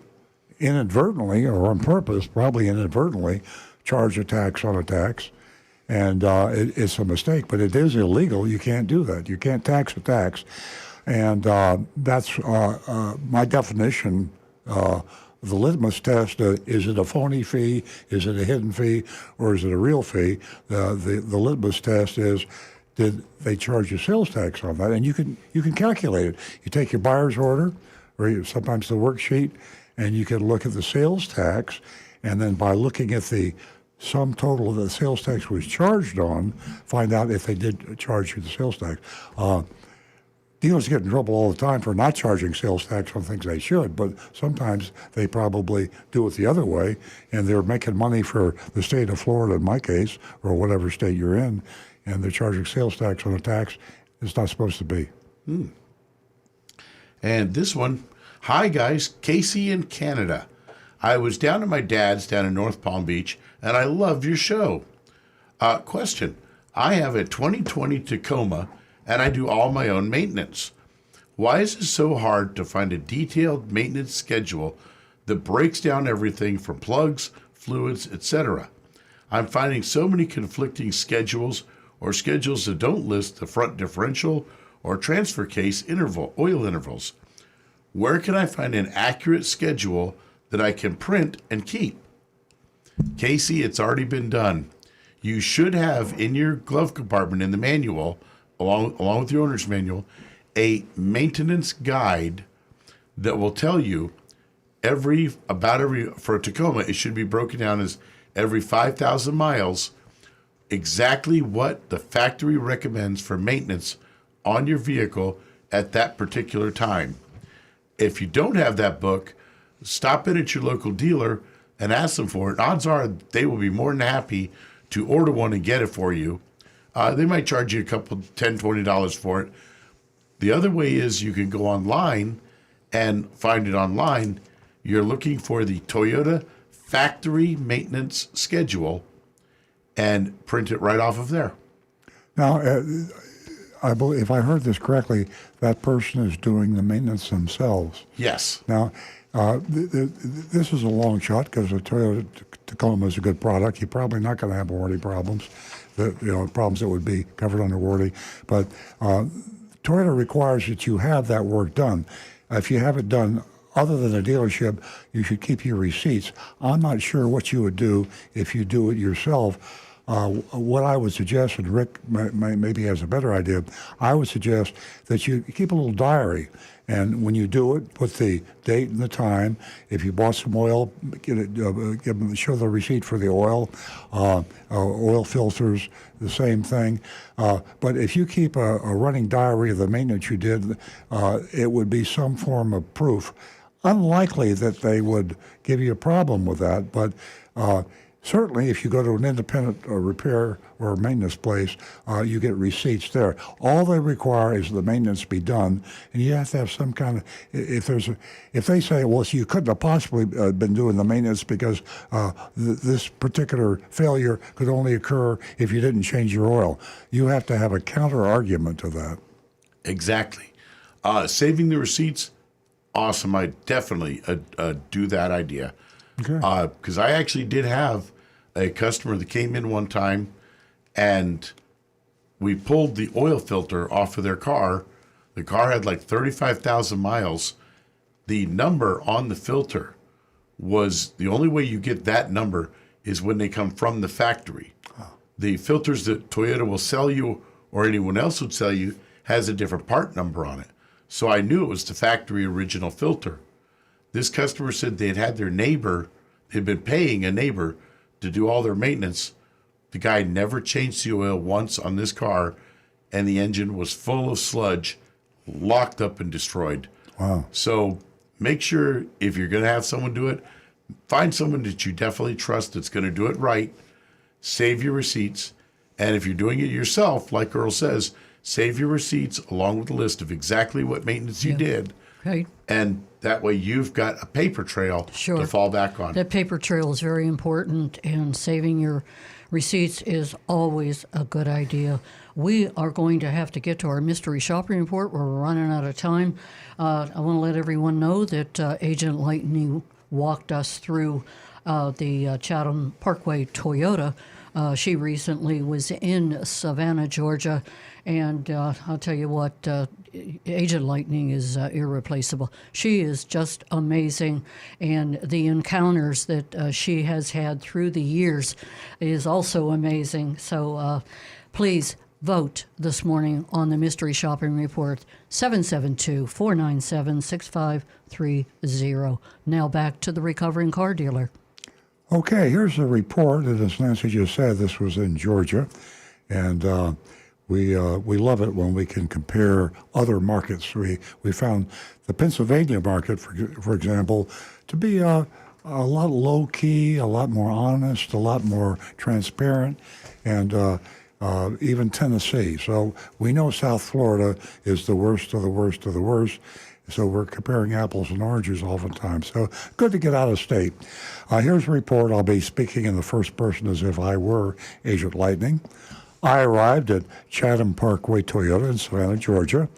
inadvertently or on purpose, probably inadvertently, charge a tax on a tax. And it's a mistake, but it is illegal. You can't do that. You can't tax a tax. And that's my definition. The litmus test, is it a phony fee, is it a hidden fee, or is it a real fee? The litmus test is, did they charge you sales tax on that? And you can calculate it. You take your buyer's order, or sometimes the worksheet, and you can look at the sales tax, and then by looking at the sum total that the sales tax was charged on, find out if they did charge you the sales tax. Dealers get in trouble all the time for not charging sales tax on things they should, but sometimes they probably do it the other way, and they're making money for the state of Florida, in my case, or whatever state you're in, and they're charging sales tax on a tax it's not supposed to be. And this one, hi guys, Casey in Canada. I was down at my dad's down in North Palm Beach, and I love your show. Question, I have a 2020 Tacoma, and I do all my own maintenance. Why is it so hard to find a detailed maintenance schedule that breaks down everything from plugs, fluids, etc.? I'm finding so many conflicting schedules or schedules that don't list the front differential or transfer case oil intervals. Where can I find an accurate schedule that I can print and keep? Casey, it's already been done. You should have in your glove compartment in the manual, along with your owner's manual, a maintenance guide that will tell you for a Tacoma, it should be broken down as every 5,000 miles, exactly what the factory recommends for maintenance on your vehicle at that particular time. If you don't have that book, stop in at your local dealer and ask them for it. Odds are they will be more than happy to order one and get it for you. They might charge you a couple, $10, $20 for it. The other way is you can go online and find it online. You're looking for the Toyota factory maintenance schedule and print it right off of there. Now, I believe, if I heard this correctly, that person is doing the maintenance themselves. Yes. Now, this is a long shot because the Toyota Tacoma is a good product. You're probably not going to have warranty problems, problems that would be covered under warranty. But Toyota requires that you have that work done. If you have it done other than a dealership, you should keep your receipts. I'm not sure what you would do if you do it yourself. What I would suggest, and Rick maybe has a better idea, I would suggest that you keep a little diary. And when you do it, put the date and the time. If you bought some oil, show the receipt for the oil. Oil filters, the same thing. But if you keep a running diary of the maintenance you did, it would be some form of proof. Unlikely that they would give you a problem with that, but certainly if you go to an independent repair or maintenance place, you get receipts there. All they require is the maintenance be done, and you have to have some kind of, if they say, well, so you couldn't have possibly been doing the maintenance because this particular failure could only occur if you didn't change your oil. You have to have a counter argument to that. Exactly. Saving the receipts, awesome. I definitely do that idea. Okay. Because I actually did have a customer that came in one time and we pulled the oil filter off of their car. The car had like 35,000 miles. The number on the filter was, the only way you get that number is when they come from the factory. Oh. The filters that Toyota will sell you or anyone else would sell you has a different part number on it. So I knew it was the factory original filter. This customer said they'd had their neighbor, they'd been paying a neighbor to do all their maintenance. The guy never changed the oil once on this car, and the engine was full of sludge, locked up and destroyed. Wow. So make sure if you're going to have someone do it, find someone that you definitely trust that's going to do it right. Save your receipts. And if you're doing it yourself, like Earl says, save your receipts along with a list of exactly what maintenance you did, Right. And that way you've got a paper trail Sure. to fall back on. That paper trail is very important, and saving your receipts is always a good idea. We are going to have to get to our mystery shopping report. We're running out of time. I want to let everyone know that Agent Lightning walked us through the Chatham Parkway Toyota. She recently was in Savannah, Georgia, and I'll tell you what, Agent Lightning is irreplaceable. She is just amazing, and the encounters that she has had through the years is also amazing. So please vote this morning on the Mystery Shopping Report, 772-497-6530. Now back to the recovering car dealer. Okay, here's the report. And as Nancy just said, this was in Georgia, and we love it when we can compare other markets. We found the Pennsylvania market, for example, to be a lot low key, a lot more honest, a lot more transparent, and even Tennessee. So we know South Florida is the worst of the worst of the worst. So we're comparing apples and oranges oftentimes. So good to get out of state. Here's a report. I'll be speaking in the first person as if I were Agent Lightning. I arrived at Chatham Parkway Toyota in Savannah, Georgia,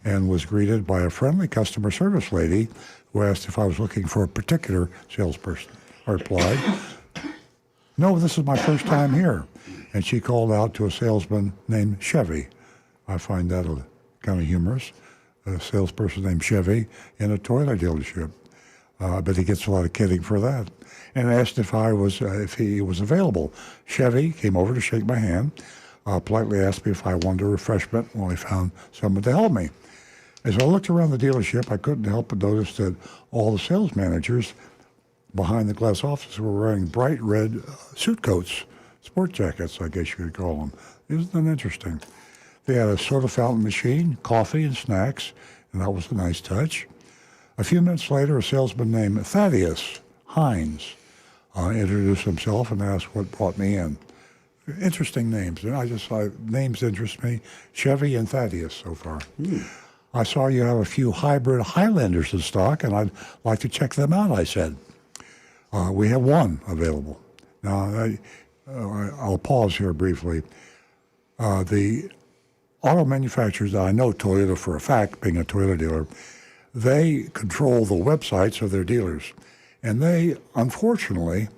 and was greeted by a friendly customer service lady who asked if I was looking for a particular salesperson. I replied, "No, this is my first time here." And she called out to a salesman named Chevy. I find that kind of humorous. A salesperson named Chevy in a Toyota dealership. But he gets a lot of kidding for that. And asked if he was available. Chevy came over to shake my hand, politely asked me if I wanted a refreshment while he found someone to help me. As I looked around the dealership, I couldn't help but notice that all the sales managers behind the glass office were wearing bright red suit coats, sport jackets, I guess you could call them. Isn't that interesting? They had a soda fountain machine, coffee, and snacks, and that was a nice touch. A few minutes later, a salesman named Thaddeus Hines introduced himself and asked what brought me in. Interesting names. Names interest me. Chevy and Thaddeus so far. I saw you have a few hybrid Highlanders in stock, and I'd like to check them out, I said. We have one available. Now, I'll pause here briefly. The auto manufacturers, I know Toyota for a fact, being a Toyota dealer, they control the websites of their dealers. And they, unfortunately,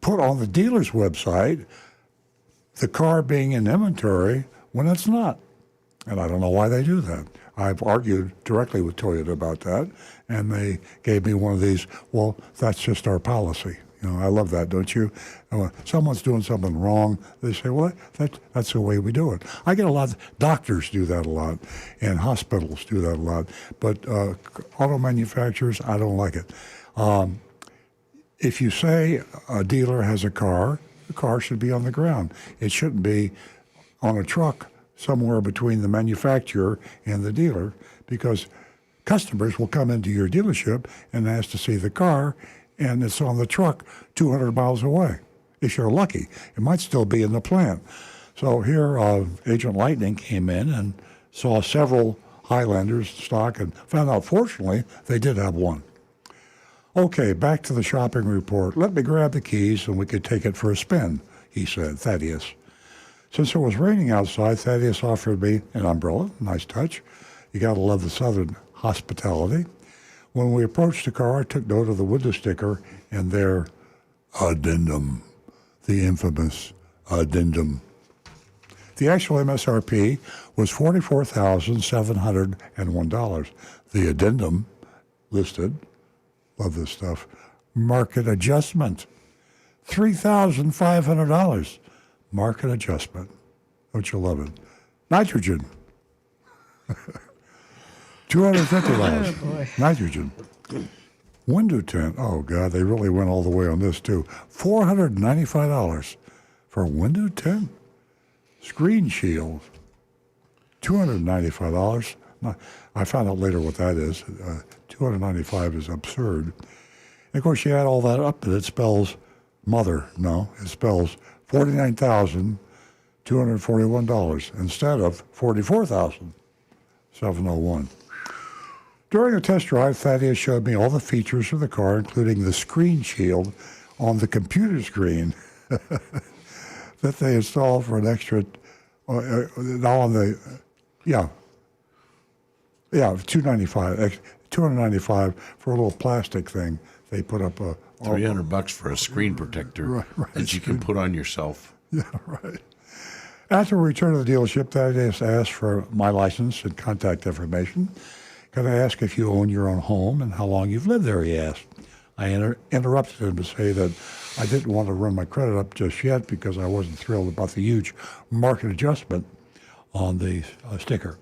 put on the dealer's website the car being in inventory when it's not. And I don't know why they do that. I've argued directly with Toyota about that, and they gave me one of these, well, that's just our policy. You know, I love that, don't you? When someone's doing something wrong, they say, well, that's the way we do it. I get a lot, doctors do that a lot, and hospitals do that a lot, but auto manufacturers, I don't like it. If you say a dealer has a car, the car should be on the ground. It shouldn't be on a truck somewhere between the manufacturer and the dealer, because customers will come into your dealership and ask to see the car, and it's on the truck 200 miles away. If you're lucky, it might still be in the plant. So here, Agent Lightning came in and saw several Highlanders stock and found out, fortunately, they did have one. Okay, back to the shopping report. Let me grab the keys and we could take it for a spin, he said, Thaddeus. Since it was raining outside, Thaddeus offered me an umbrella. Nice touch. You got to love the Southern hospitality. When we approached the car, I took note of the window sticker and their addendum, the infamous addendum. The actual MSRP was $44,701. The addendum listed, love this stuff, market adjustment, $3,500. Market adjustment. Don't you love it? Nitrogen. $250. Oh, boy. Nitrogen. Window tint. Oh, God, they really went all the way on this, too. $495 for a window tint. Screen shield. $295. I found out later what that is. $295 is absurd. And of course, you add all that up, and it spells mother. No, it spells $49,241 instead of $44,701. During a test drive, Thaddeus showed me all the features of the car, including the screen shield on the computer screen that they installed for an extra, now on the, yeah, $295 for a little plastic thing. They put up a $300 for a screen protector that you can put on yourself. Yeah, right. After we returned to the dealership, Thaddeus asked for my license and contact information. Can I ask if you own your own home and how long you've lived there, he asked. I interrupted him to say that I didn't want to run my credit up just yet because I wasn't thrilled about the huge market adjustment on the sticker.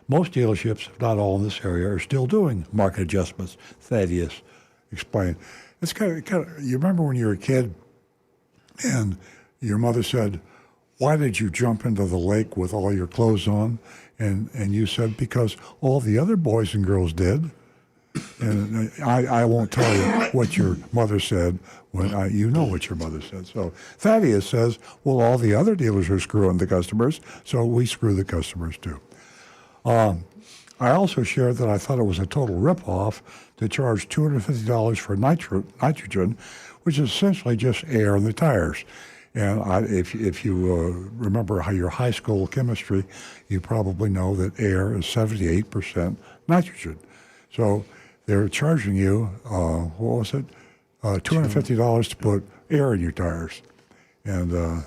Most dealerships, if not all in this area, are still doing market adjustments, Thaddeus explained. It's kind of, you remember when you were a kid and your mother said, why did you jump into the lake with all your clothes on? And you said, because all the other boys and girls did. And I won't tell you what your mother said when you know what your mother said. So Thaddeus says, well, all the other dealers are screwing the customers, so we screw the customers too. I also shared that I thought it was a total ripoff to charge $250 for nitrogen, which is essentially just air in the tires. And if you remember how your high school chemistry, you probably know that air is 78% nitrogen. So they're charging you, what was it, $250 to put air in your tires. And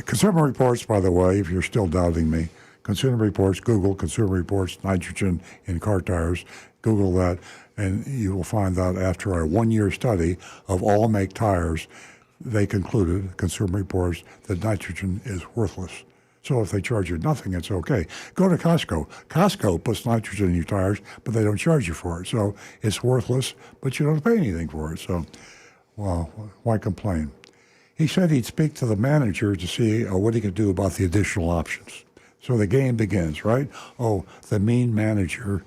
Consumer Reports, by the way, if you're still doubting me, Consumer Reports, Google Consumer Reports, nitrogen in car tires, Google that, and you will find out after a one-year study of all make tires, they concluded, Consumer Reports, that nitrogen is worthless. So if they charge you nothing, it's okay. Go to Costco. Costco puts nitrogen in your tires, but they don't charge you for it. So it's worthless, but you don't pay anything for it. So, well, why complain? He said he'd speak to the manager to see what he could do about the additional options. So the game begins, right? Oh, the mean manager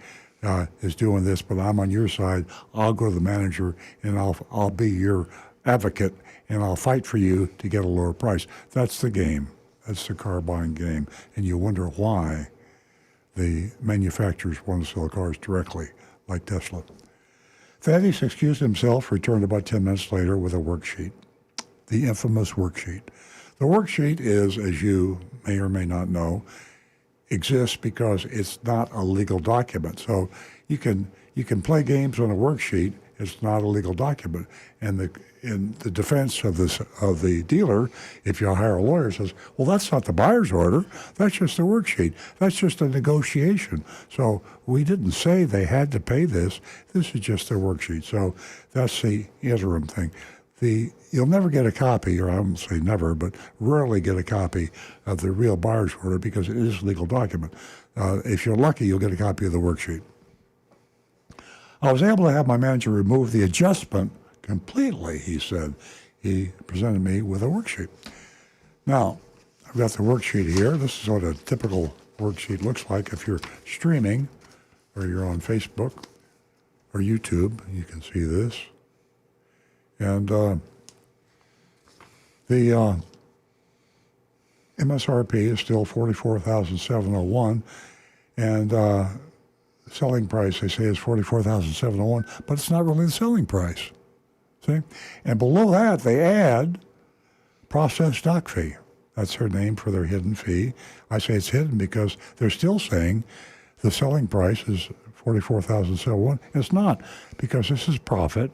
is doing this, but I'm on your side. I'll go to the manager, and I'll be your advocate, and I'll fight for you to get a lower price. That's the game. That's the car buying game. And you wonder why the manufacturers want to sell cars directly, like Tesla. Thaddeus excused himself, returned about 10 minutes later with a worksheet, the infamous worksheet. The worksheet is, as you may or may not know, exists because it's not a legal document. So you can play games on a worksheet. It's not a legal document. And in the defense of the dealer, if you hire a lawyer, says, well, that's not the buyer's order. That's just a worksheet. That's just a negotiation. So we didn't say they had to pay this. This is just a worksheet. So that's the interim thing. You'll never get a copy, or I won't say never, but rarely get a copy of the real buyer's order because it is a legal document. If you're lucky, you'll get a copy of the worksheet. I was able to have my manager remove the adjustment completely, he said. He presented me with a worksheet. Now, I've got the worksheet here. This is what a typical worksheet looks like if you're streaming or you're on Facebook or YouTube. You can see this. And the MSRP is still $44,701, and selling price, they say, is $44,701, but it's not really the selling price. See? And below that, they add process dock fee. That's their name for their hidden fee. I say it's hidden because they're still saying the selling price is $44,701. It's not, because this is profit,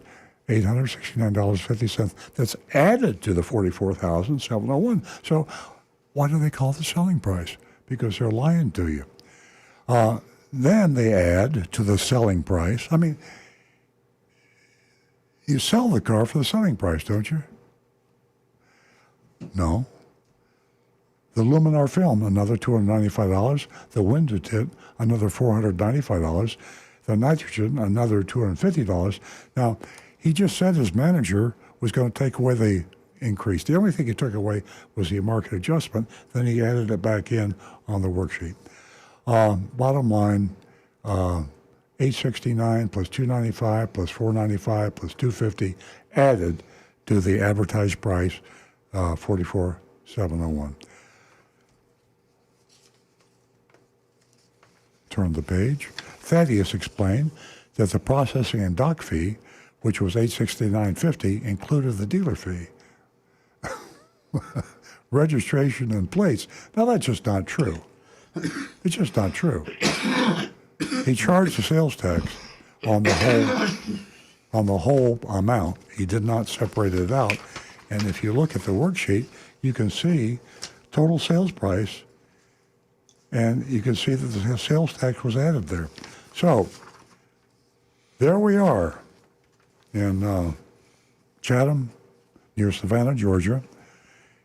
$869.50. That's added to the $44,701. So why do they call it the selling price? Because they're lying to you. Then they add to the selling price. I mean, you sell the car for the selling price, don't you? No. The luminar film, another $295. The window tint, another $495. The nitrogen, another $250. Now, he just said his manager was going to take away the increase. The only thing he took away was the market adjustment. Then he added it back in on the worksheet. Bottom line, $869 plus $295 plus $495 plus $250 added to the advertised price, $44,701. turned the page. Thaddeus explained that the processing and dock fee, which was $869.50, included the dealer fee. Registration and plates. Now that's just not true. It's just not true. He charged the sales tax on the whole amount. He did not separate it out. And if you look at the worksheet, you can see total sales price, and you can see that the sales tax was added there. So there we are in Chatham, near Savannah, Georgia,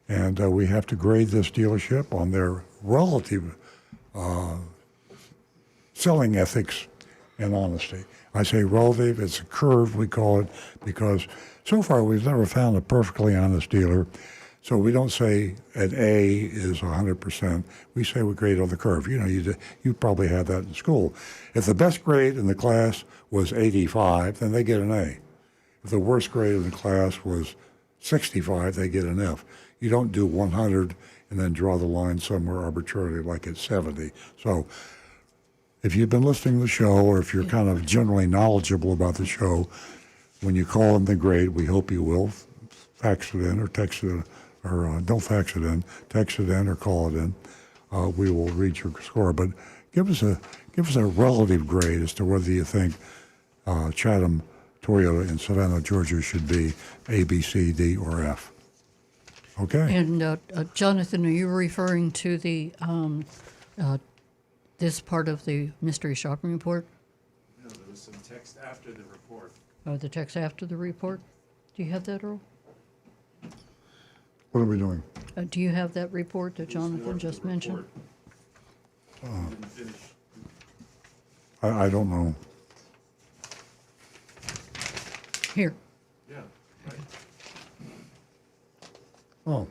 and we have to grade this dealership on their relative selling ethics and honesty. I say relative, it's a curve, we call it, because so far we've never found a perfectly honest dealer. So we don't say an A is 100%. We say we grade on the curve. You know, you probably had that in school. If the best grade in the class was 85, then they get an A. If the worst grade in the class was 65, they get an F. You don't do 100 and then draw the line somewhere arbitrarily like it's 70. So if you've been listening to the show, or if you're kind of generally knowledgeable about the show, when you call in the grade, we hope you will, fax it in or text it in, or don't fax it in, text it in or call it in. We will read your score. But give us a relative grade as to whether you think Chatham Toyota in Savannah, Georgia should be A, B, C, D, or F. Okay. And Jonathan, are you referring to the this part of the mystery shopping report? No, there was some text after the report. Oh, the text after the report? Do you have that, Earl? What are we doing? Do you have that report that Jonathan just mentioned? Didn't finish. I don't know. Here. Yeah, right. Oh.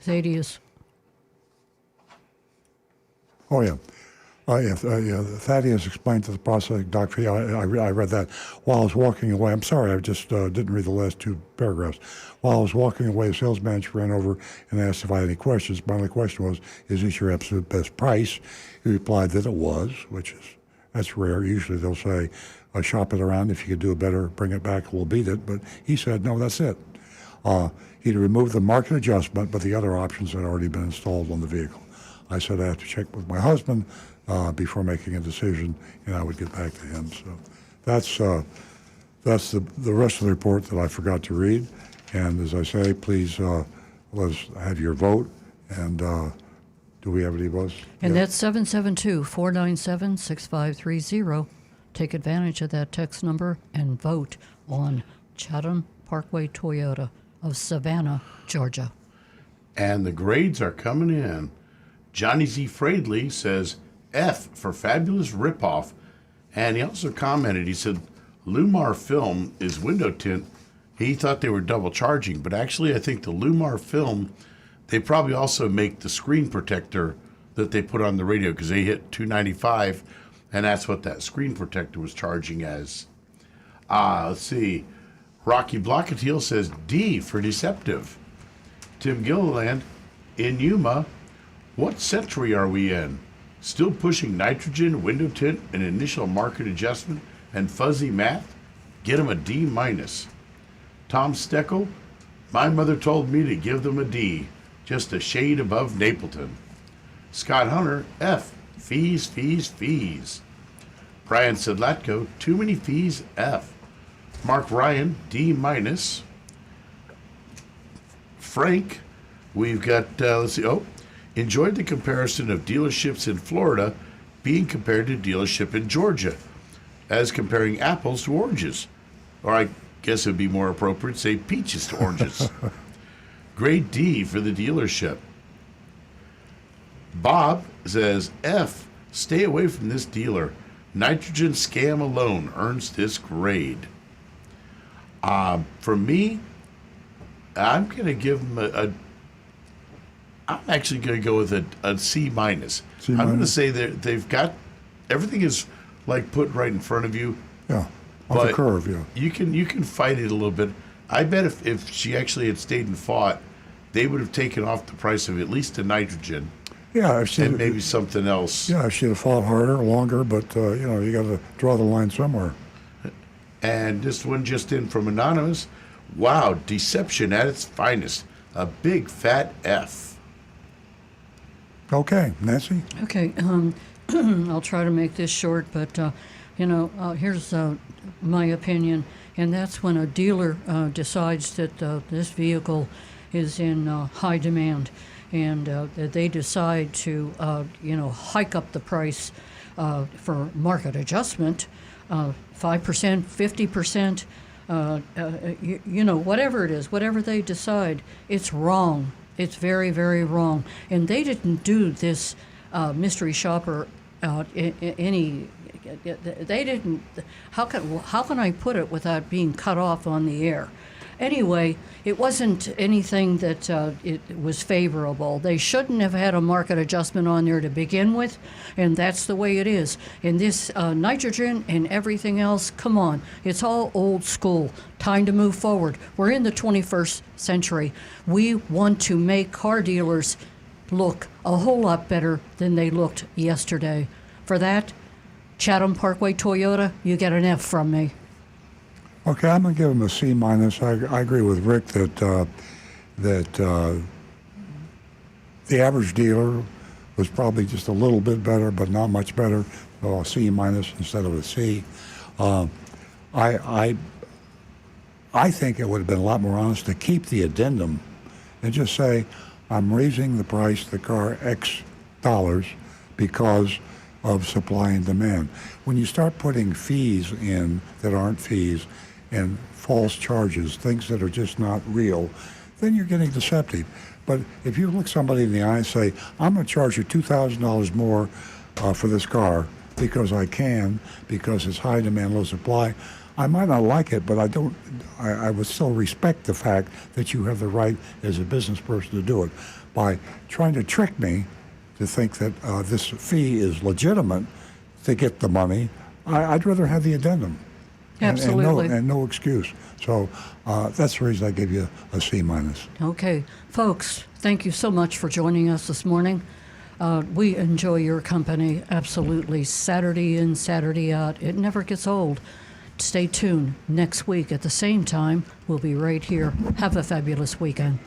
Thaddeus. Oh, yeah. Thaddeus explained to the processing dock fee. I read that while I was walking away. I'm sorry, I just didn't read the last two paragraphs. While I was walking away, the sales manager ran over and asked if I had any questions. My only question was, is this your absolute best price? He replied that it was, that's rare. Usually they'll say, shop it around. If you could do it better, bring it back, we'll beat it. But he said, no, that's it. He'd removed the market adjustment, but the other options had already been installed on the vehicle. I said I have to check with my husband before making a decision, and I would get back to him. So that's the rest of the report that I forgot to read. And as I say, please let's have your vote. And do we have any votes? And Yeah. that's 772-497-6530. Take advantage of that text number and vote on Chatham Parkway Toyota of Savannah, Georgia. And the grades are coming in. Johnny Z. Fradley says F for fabulous ripoff. And he also commented, he said, Lumar film is window tint. He thought they were double charging, but actually I think the Lumar film, they probably also make the screen protector that they put on the radio because they hit $295, and that's what that screen protector was charging as. Let's see. Rocky Blockatiel says D for deceptive. Tim Gilliland in Yuma, what century are we in? Still pushing nitrogen, window tint, and initial market adjustment, and fuzzy math? Get them a D minus. Tom Steckel, my mother told me to give them a D, just a shade above Napleton. Scott Hunter, F, fees, fees, fees. Brian Sedlatko, too many fees, F. Mark Ryan, D minus. Frank, we've got, let's see, enjoyed the comparison of dealerships in Florida being compared to dealership in Georgia, as comparing apples to oranges. Or I guess it would be more appropriate to say peaches to oranges. Grade D for the dealership. Bob says, F, stay away from this dealer. Nitrogen scam alone earns this grade. For me, I'm going to give them I'm actually going to go with a C minus. I'm going to say that they've got, everything is like put right in front of you. Yeah, on the curve, yeah. You can fight it a little bit. I bet if she actually had stayed and fought, they would have taken off the price of at least the nitrogen. Yeah, if and maybe something else. yeah, if she'd have fought harder, longer, but you got to draw the line somewhere. And this one just in from Anonymous. Wow, deception at its finest. A big fat F. Okay, Nancy. Okay, I'll try to make this short, but here's my opinion, and that's when a dealer decides that this vehicle is in high demand, and that they decide to hike up the price for market adjustment, 5%, 50%. Whatever it is, whatever they decide, it's wrong. It's very, very wrong. And they didn't do this mystery shopper any. They didn't. How can I put it without being cut off on the air? Anyway, it wasn't anything that it was favorable. They shouldn't have had a market adjustment on there to begin with, and that's the way it is. And this nitrogen and everything else, come on, it's all old school. Time to move forward. We're in the 21st century. We want to make car dealers look a whole lot better than they looked yesterday. For that, Chatham Parkway Toyota, you get an F from me. Okay, I'm gonna give him a C minus. I agree with Rick that the average dealer was probably just a little bit better, but not much better. So a C minus instead of a C. I think it would have been a lot more honest to keep the addendum and just say, I'm raising the price of the car X dollars because of supply and demand. When you start putting fees in that aren't fees and false charges, things that are just not real, then you're getting deceptive. But if you look somebody in the eye and say, I'm going to charge you $2,000 more for this car because I can, because it's high demand, low supply, I might not like it, but I would still respect the fact that you have the right as a business person to do it. By trying to trick me to think that this fee is legitimate to get the money, I'd rather have the addendum. Absolutely. And no excuse. So that's the reason I give you a C minus. Okay, folks, thank you so much for joining us this morning. We enjoy your company, absolutely. Saturday in, Saturday out. It never gets old. Stay tuned. Next week at the same time, we'll be right here. Have a fabulous weekend.